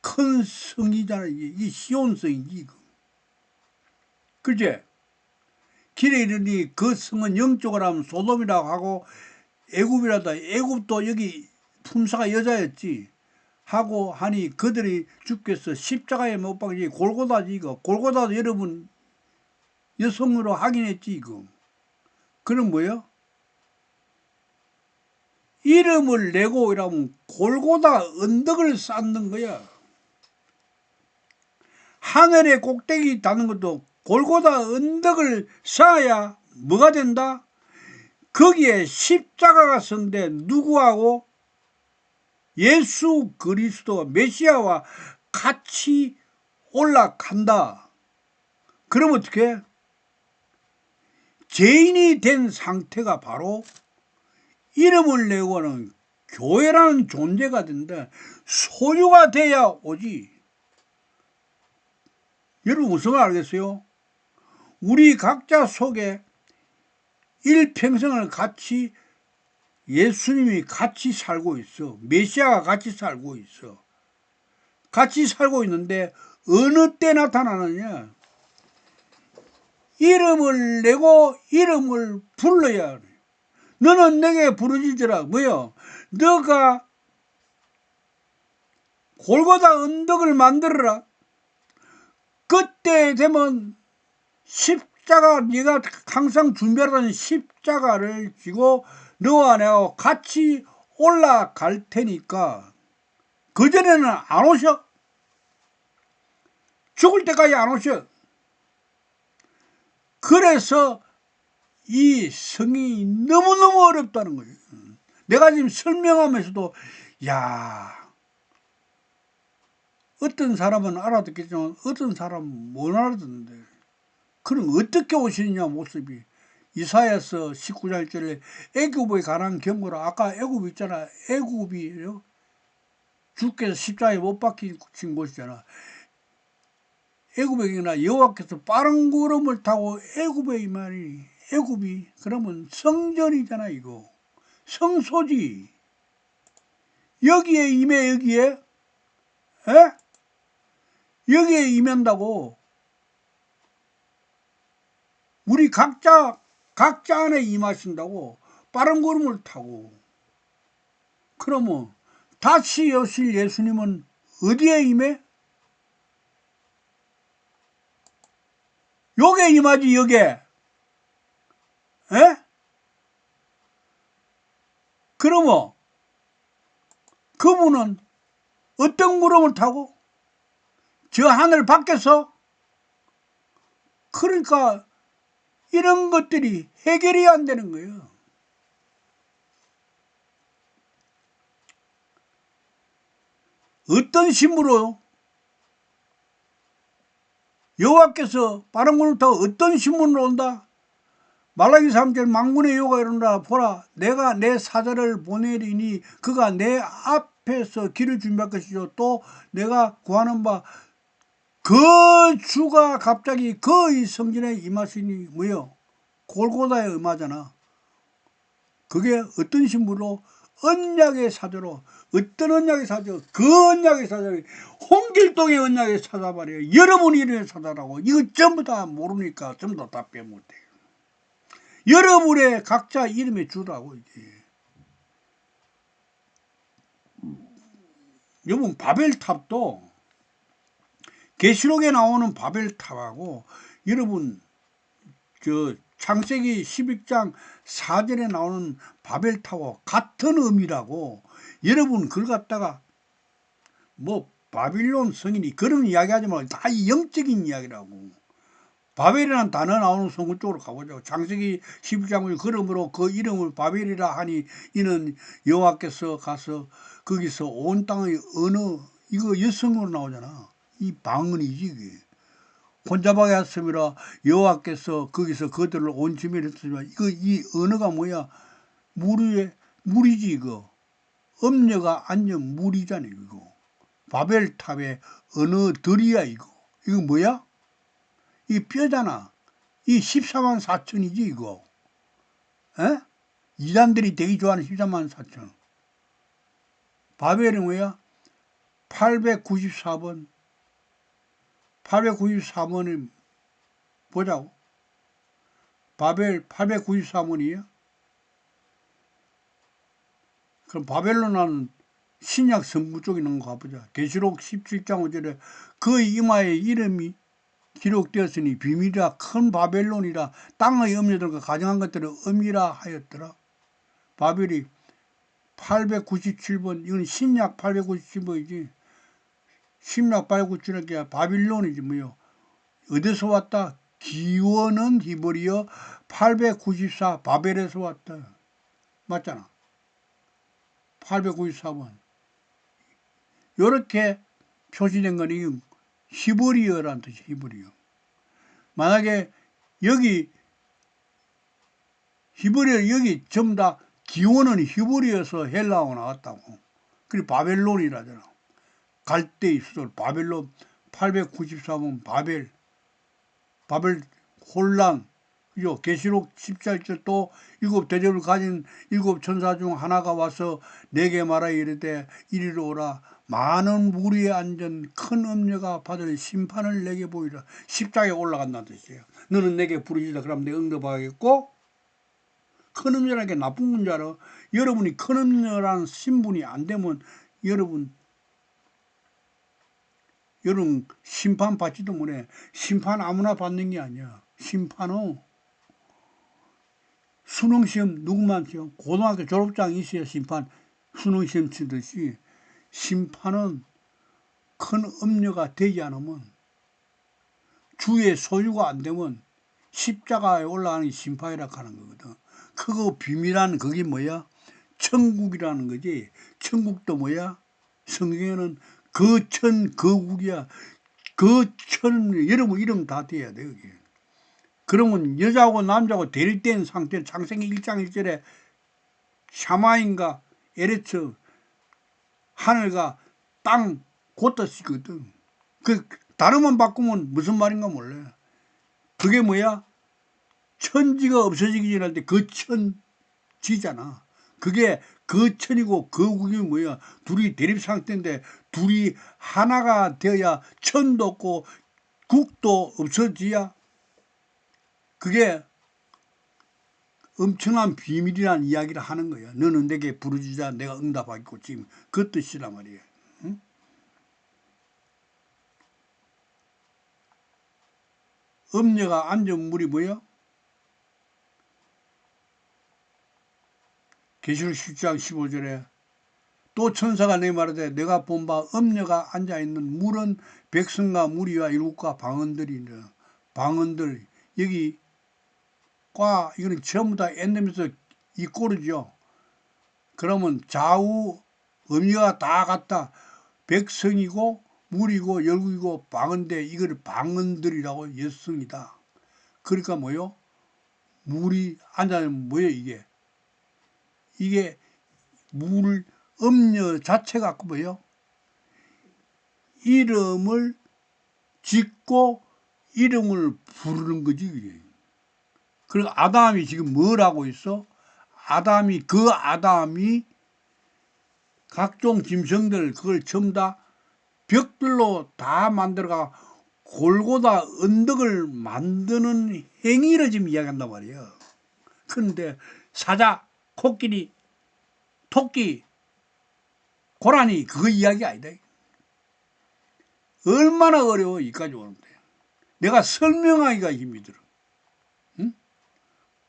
큰 성이잖아. 이게 시온성이지 이거. 그제? 길에 이르니 그 성은 영적으로 하면 소돔이라고 하고 애굽이라다. 애굽도 여기 품사가 여자였지. 하고 하니 그들이 주께서 십자가에 못 박지 골고다지 이거. 골고다도 여러분 여성으로 하긴 했지 이거. 그럼 뭐요? 이름을 내고 이러면 골고다 언덕을 쌓는 거야. 하늘의 꼭대기 닿는 것도 골고다 언덕을 쌓아야 뭐가 된다? 거기에 십자가가 선데 누구하고? 예수 그리스도 메시아와 같이 올라간다. 그럼 어떻게? 죄인이 된 상태가 바로 이름을 내고는 교회라는 존재가 된다. 소유가 돼야 오지. 여러분 무슨 말 알겠어요? 우리 각자 속에 일평생을 같이 예수님이 같이 살고 있어. 메시아가 같이 살고 있어. 같이 살고 있는데 어느 때 나타나느냐? 이름을 내고 이름을 불러야 해. 너는 내게 부르짖으라. 뭐요? 너가 골고다 언덕을 만들어라. 그때 되면 십자가, 네가 항상 준비하던 십자가를 쥐고 너와 내가 같이 올라갈 테니까 그전에는 안 오셔. 죽을 때까지 안 오셔. 그래서 이 성이 너무너무 어렵다는 거예요. 내가 지금 설명하면서도 야, 어떤 사람은 알아듣겠지만 어떤 사람은 못 알아듣는데, 그럼 어떻게 오시느냐 모습이. 이사야서 19장 1절에 애굽에 관한 경고로, 아까 애굽 있잖아. 애굽이요, 주께서 십자가에 못 박히신 곳이잖아. 애굽에 나 여호와께서 빠른 구름을 타고 애굽에 임하니, 애굽이 그러면 성전이잖아. 이거 성소지. 여기에 임해. 여기에 여기에 임한다고. 우리 각자 안에 임하신다고. 빠른 구름을 타고. 그러면 다시 오실 예수님은 어디에 임해? 요게 임하지. 요게. 그러면 그분은 어떤 구름을 타고? 저 하늘 밖에서? 그러니까 이런 것들이 해결이 안 되는 거예요. 어떤 신부로 여호와께서 빠른 구름을 타고 어떤 신문으로 온다? 말라기 3절 만군의 여호와가 이른다. 보라, 내가 내 사자를 보내리니 그가 내 앞에서 길을 준비할 것이죠. 또 내가 구하는 바 그 주가 갑자기 그 성전에 임하시니 뭐요? 골고다에 임하잖아. 그게 어떤 신부로? 언약의 사자로. 어떤 언약의 사자? 그 언약의 사자를 홍길동의 언약의 사자 말이에요. 여러분이 이름의 사자라고. 이거 전부 다 모르니까 전부 다 답변 못해. 여러분의 각자 이름의 주라고. 이게. 여러분 바벨탑도 계시록에 나오는 바벨탑하고 여러분 저 창세기 11장 4절에 나오는 바벨탑하고 같은 의미라고. 여러분 그걸 갖다가 뭐 바빌론 성인이 그런 이야기하지 말고 다 영적인 이야기라고. 바벨이라는 단어 나오는 성경 쪽으로 가보죠. 창세기 11장을 그러므로 그 이름을 바벨이라 하니 이는 여호와께서 가서 거기서 온 땅의 어느, 이거 여성으로 나오잖아. 이 방언이지 이게. 혼자밖에 하였음이라 여호와께서 거기서 그들을 온 지면에 했으면, 이거 이 언어가 뭐야? 물이지 이거. 음녀가 앉은 물이잖아 이거. 바벨탑의 언어들이야 이거. 이거 뭐야? 이 뼈잖아. 이 14만 4천이지 이거. 이단들이 되게 좋아하는 14만 4천. 바벨은 뭐야? 894번. 894번을 보자고. 바벨 894번이에요. 그럼 바벨론은 신약 성부 쪽에 있는 거 가보자. 계시록 17장 5절에 그 이마에 이름이 기록되었으니 비밀이라 큰 바벨론이라 땅의 음녀들과 가정한 것들을 음이라 하였더라. 바벨이 897번, 이건 신약 897번이지. 신약 897번 바빌론이지 뭐요. 어디서 왔다? 기원은 히브리어 894 바벨에서 왔다. 맞잖아. 894번. 요렇게 표시된 건 이게 히브리어라는 뜻이 히브리어. 만약에 여기 히브리어 여기 전부 다 기원은 히브리어에서 헬라어가 나왔다고. 그리고 바벨론이라잖아. 갈대의 수도 바벨론 894번 바벨 혼란. 그죠? 계시록 17절 또 일곱 대접을 가진 일곱 천사 중 하나가 와서 내게 말하여 이르되 이리로 오라. 많은 무리에 앉은 큰 음녀가 받을 심판을 내게 보이라. 십자가에 올라간다는 뜻이에요. 너는 내게 부르시다. 그러면 내가 응답하겠고, 큰 음녀라는 게 나쁜 건 줄 알아. 여러분이 큰 음녀라는 신분이 안 되면 여러분 심판 받지도 못해. 심판 아무나 받는 게 아니야. 심판은 수능시험 누구만 시험, 고등학교 졸업장이 있어야 심판 수능시험 치듯이 심판은 큰 음녀가 되지 않으면, 주의 소유가 안 되면 십자가에 올라가는 게 심판이라고 하는 거거든. 그거 비밀한 그게 뭐야? 천국이라는 거지. 천국도 뭐야? 성경에는 거천 거국이야. 거천, 여러분 이름 다 돼야 돼 그게. 그러면 여자하고 남자하고 대립된 상태, 창세기 1장 1절에 샤마인과 에레츠, 하늘과 땅 곧뜻이거든. 그 단어만 바꾸면 무슨 말인가 몰라. 그게 뭐야? 천지가 없어지기 전에 할 때 거천지잖아. 그게 거천이고 거국이 뭐야? 둘이 대립 상태인데 둘이 하나가 되어야 천도 없고 국도 없어지야. 그게 엄청난 비밀이라는 이야기를 하는 거야. 너는 내게 부르짖자 내가 응답하겠고, 지금 그 뜻이란 말이야. 응? 음녀가 앉은 물이 뭐야? 계시록 10장 15절에 또 천사가 내게 말하되 내가 본 바 음녀가 앉아있는 물은 백성과 무리와 일국과 방언들이니라. 방언들, 여기 이거는 전부 다 엔데미서 이 꼴이죠. 그러면 좌우 음녀가 다 같다. 백성이고 무리고 열국이고 방언대, 이걸 방언들이라고 여성이다. 그러니까 뭐요? 물이 앉아있는 뭐예요 이게? 이게 물 음녀 자체가 뭐예요? 이름을 짓고 이름을 부르는 거지. 그리고 아담이 지금 뭘 하고 있어? 아담이 각종 짐승들 그걸 전부 다 벽돌로 다 만들어가 골고다 언덕을 만드는 행위를 지금 이야기한단 말이에요. 그런데 사자, 코끼리, 토끼, 고라니 그거 이야기 아니다. 얼마나 어려워 이까지 오는데. 내가 설명하기가 힘이 들어. 응?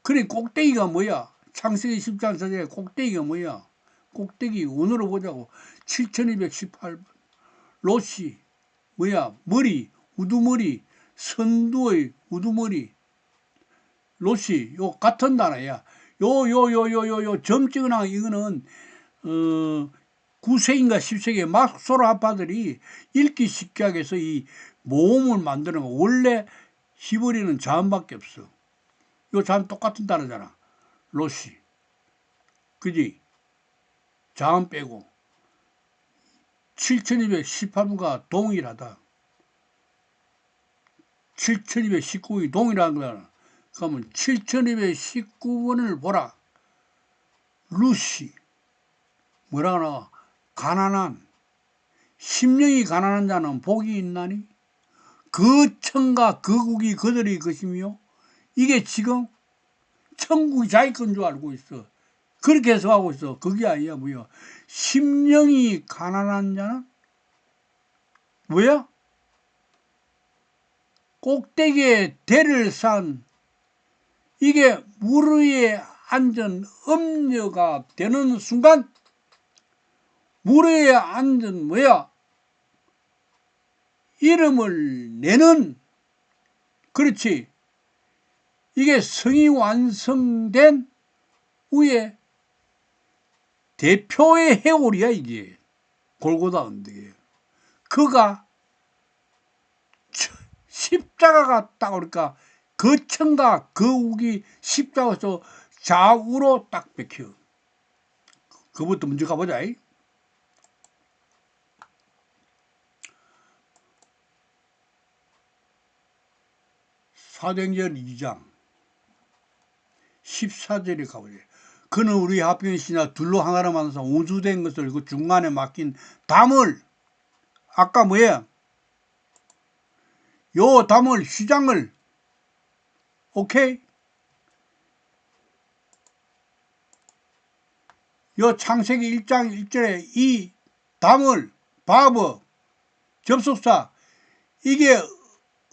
그래 꼭대기가 뭐야? 창세기 10장 4절에 꼭대기가 뭐야? 꼭대기 원으로 보자고 7218번. 롯이 뭐야? 머리, 우두머리, 선두의 우두머리. 롯이 요 같은 단어야. 요 점 찍으나 이거는 9세기인가 10세기에 막소로 아빠들이 읽기 쉽게 하기 위해서 이 모음을 만드는 거. 원래 히브리는 자음밖에 없어. 요 자음 똑같은 단어잖아. 롯이. 그지? 자음 빼고 7218번과 동일하다. 7219이 동일한 거잖아. 그러면 7219번을 보라. 루시. 뭐라 하나? 가난한. 심령이 가난한 자는 복이 있나니? 그 천과 그 국이 그들의 것이며, 이게 지금 천국이 자기 건 줄 알고 있어. 그렇게 해석하고 있어. 그게 아니야, 뭐야. 심령이 가난한 자는 뭐야? 꼭대기에 대를 쌓은 이게 물 위에 앉은 음녀가 되는 순간 물 위에 앉은 뭐야? 이름을 내는 그렇지. 이게 성이 완성된 후에 대표의 해골이야 이게. 골고다 언덕에. 그가 십자가가 딱 그러니까 그 천과 그 우기 십자가에서 좌우로 딱 bek혀. 그것부터 먼저 가보자. 사도행전 2장 14절에 가보자. 그는 우리 하필이나 둘로 하나로 만나서 온수된 것을 그 중간에 맡긴 담을 아까 뭐야? 요 담을 휘장을 오케이? 요 창세기 1장 1절에 이 담을 바버 접속사 이게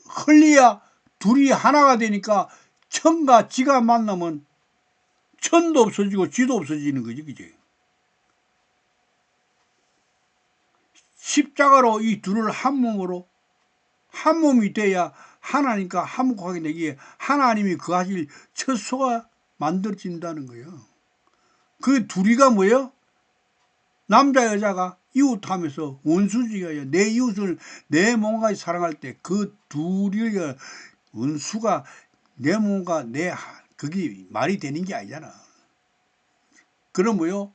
흘리야 둘이 하나가 되니까 천과 지가 만나면 천도 없어지고 지도 없어지는 거지, 그지? 십자가로 이 둘을 한 몸으로 한 몸이 돼야 하나니까 화목하게 되기에 하나님이 그 하실 처소가 만들어진다는 거예요. 그 둘이가 뭐예요? 남자 여자가 이웃하면서 원수지가 내 이웃을 내 몸까지 사랑할 때 그 둘이 원수가 내 몸과 내 그게 말이 되는 게 아니잖아. 그럼 뭐요?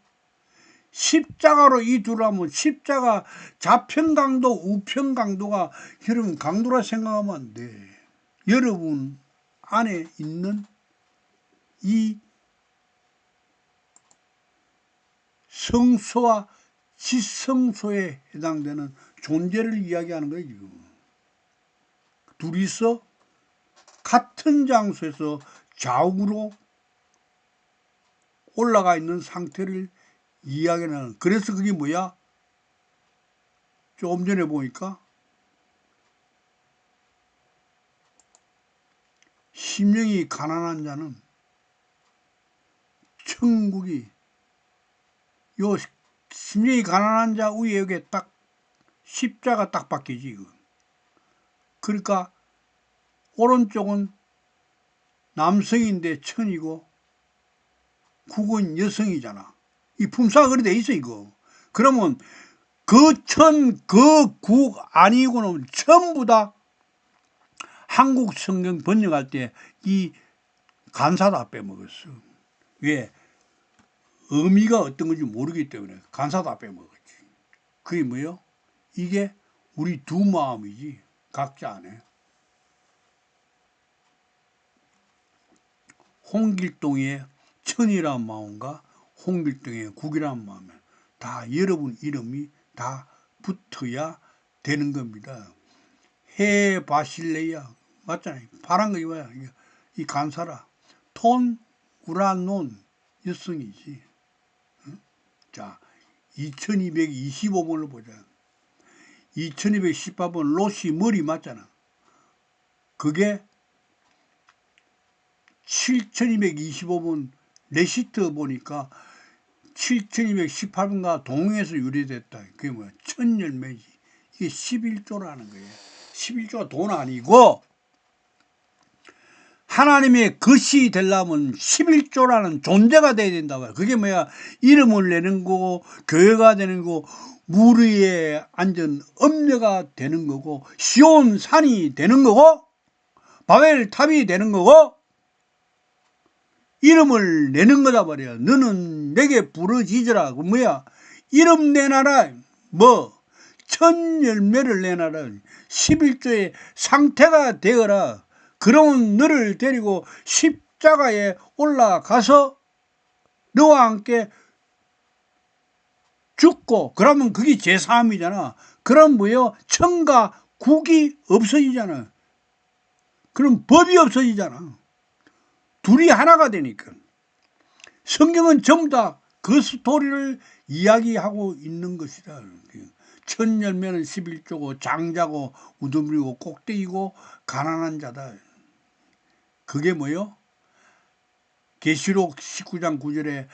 십자가로 이 둘하면 십자가 좌편 강도 우편 강도가 여러분 강도라 생각하면 안 돼. 여러분 안에 있는 이 성소와 지성소에 해당되는 존재를 이야기하는 거예요. 지금. 둘이서 같은 장소에서 좌우로 올라가 있는 상태를 이야기하는. 그래서 그게 뭐야? 조금 전에 보니까 심령이 가난한 자는 천국이 요 심령이 가난한 자 위에 여기 딱 십자가 딱 박히지 이거. 그러니까 오른쪽은 남성인데 천이고 국은 여성이잖아. 이 품사가 그래 돼 있어 이거. 그러면 그 천, 그 국 아니고는 전부 다 한국 성경 번역할 때 이 간사 다 빼먹었어. 왜? 의미가 어떤 건지 모르기 때문에 간사 다 빼먹었지. 그게 뭐예요? 이게 우리 두 마음이지 각자 안에. 홍길동의 천이라는 마음과 홍길동의 국이라는 마음에 다 여러분 이름이 다 붙어야 되는 겁니다. 해 바실레야 맞잖아요. 파란 거 이거야. 이 간사라. 톤 우라논 여성이지. 자, 2225번을 보자. 2218번 로시 머리 맞잖아. 그게 7225번 레시트 보니까 7218번과 동행해서 유래됐다. 그게 뭐야? 천열매지. 이게 11조라는 거예요. 11조가 돈 아니고 하나님의 것이 되려면 11조라는 존재가 돼야 된다고. 그게 뭐야? 이름을 내는 거고 교회가 되는 거고 물 위에 앉은 음녀가 되는 거고 시온 산이 되는 거고 바벨 탑이 되는 거고 이름을 내는 거다 말이야. 너는 내게 부르짖으라. 그 뭐야? 이름 내놔라. 뭐? 천 열매를 내놔라. 11조의 상태가 되어라. 그러면 너를 데리고 십자가에 올라가서 너와 함께 죽고 그러면 그게 제3이잖아. 그럼 뭐요? 천과 국이 없어지잖아. 그럼 법이 없어지잖아. 둘이 하나가 되니까. 성경은 전부 다 그 스토리를 이야기하고 있는 것이다. 첫 열매는 11조고 장자고 우두머리고 꼭대기고 가난한 자다. 그게 뭐요? 계시록 19장 9절에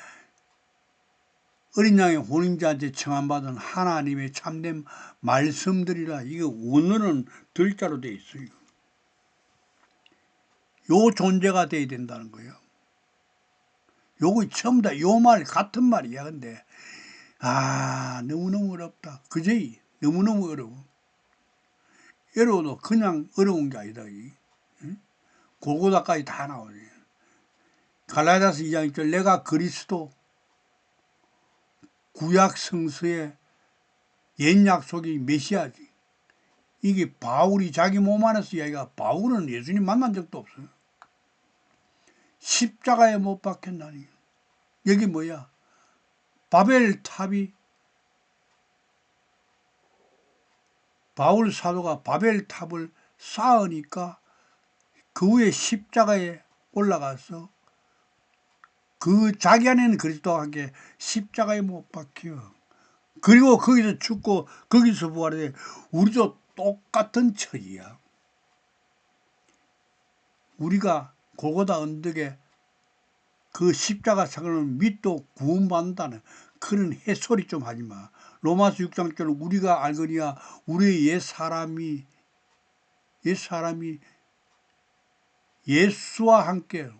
어린 양의 혼인자한테 청함받은 하나님의 참된 말씀들이라. 이게 오늘은 들자로 돼 있어요. 요 존재가 돼야 된다는 거예요. 요거 전부 다 요 말 같은 말이야. 근데 너무너무 어렵다. 그제 너무너무 어려워. 어려워도 그냥 어려운 게 아니다. 응? 골고다까지 다 나오지. 갈라디아서 2장 1절 내가 그리스도 구약 성서의 옛 약속이 메시아지. 이게 바울이 자기 몸 안에서 이야기가 바울은 예수님 만난 적도 없어요. 십자가에 못 박혔나니. 여기 뭐야? 바벨탑이 바울 사도가 바벨탑을 쌓으니까 그 위에 십자가에 올라가서 그 자기 안에는 그리스도와 함께 십자가에 못 박혀. 그리고 거기서 죽고 거기서 부활해. 우리도 똑같은 처지야. 우리가 골고다 언덕에 그 십자가 사건을 믿도 구원받는다는 그런 햇소리 좀 하지 마. 로마서 6장처럼 우리가 알거니와 우리의 옛사람이 예수와 함께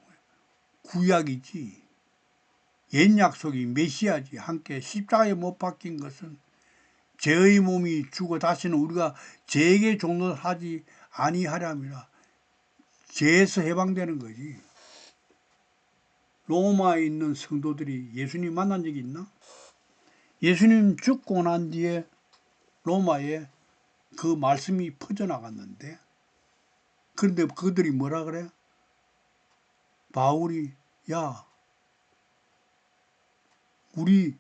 구약이지 옛 약속이 메시아지 함께 십자가에 못 박힌 것은 죄의 몸이 죽어 다시는 우리가 죄에게 종노하지 아니하랴니라. 죄에서 해방되는 거지. 로마에 있는 성도들이 예수님 만난 적이 있나? 예수님 죽고 난 뒤에 로마에 그 말씀이 퍼져나갔는데, 그런데 그들이 뭐라 그래? 바울이 야 우리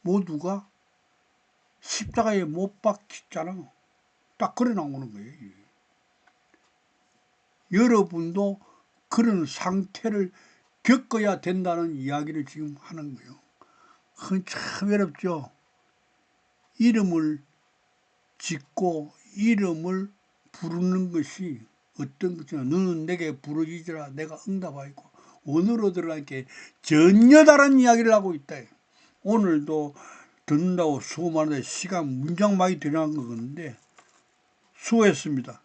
모두가 십자가에 못 박혔잖아. 딱 그래 나오는 거예요. 여러분도 그런 상태를 겪어야 된다는 이야기를 지금 하는 거예요. 그건 참 어렵죠. 이름을 짓고 이름을 부르는 것이 어떤 것이냐. 너는 내게 부르짖으라 내가 응답하였고. 오늘로 들어가니까 전혀 다른 이야기를 하고 있다. 오늘도 듣는다고 수고 많은데 시간 문장 많이 들어간 거 같은데 수고했습니다.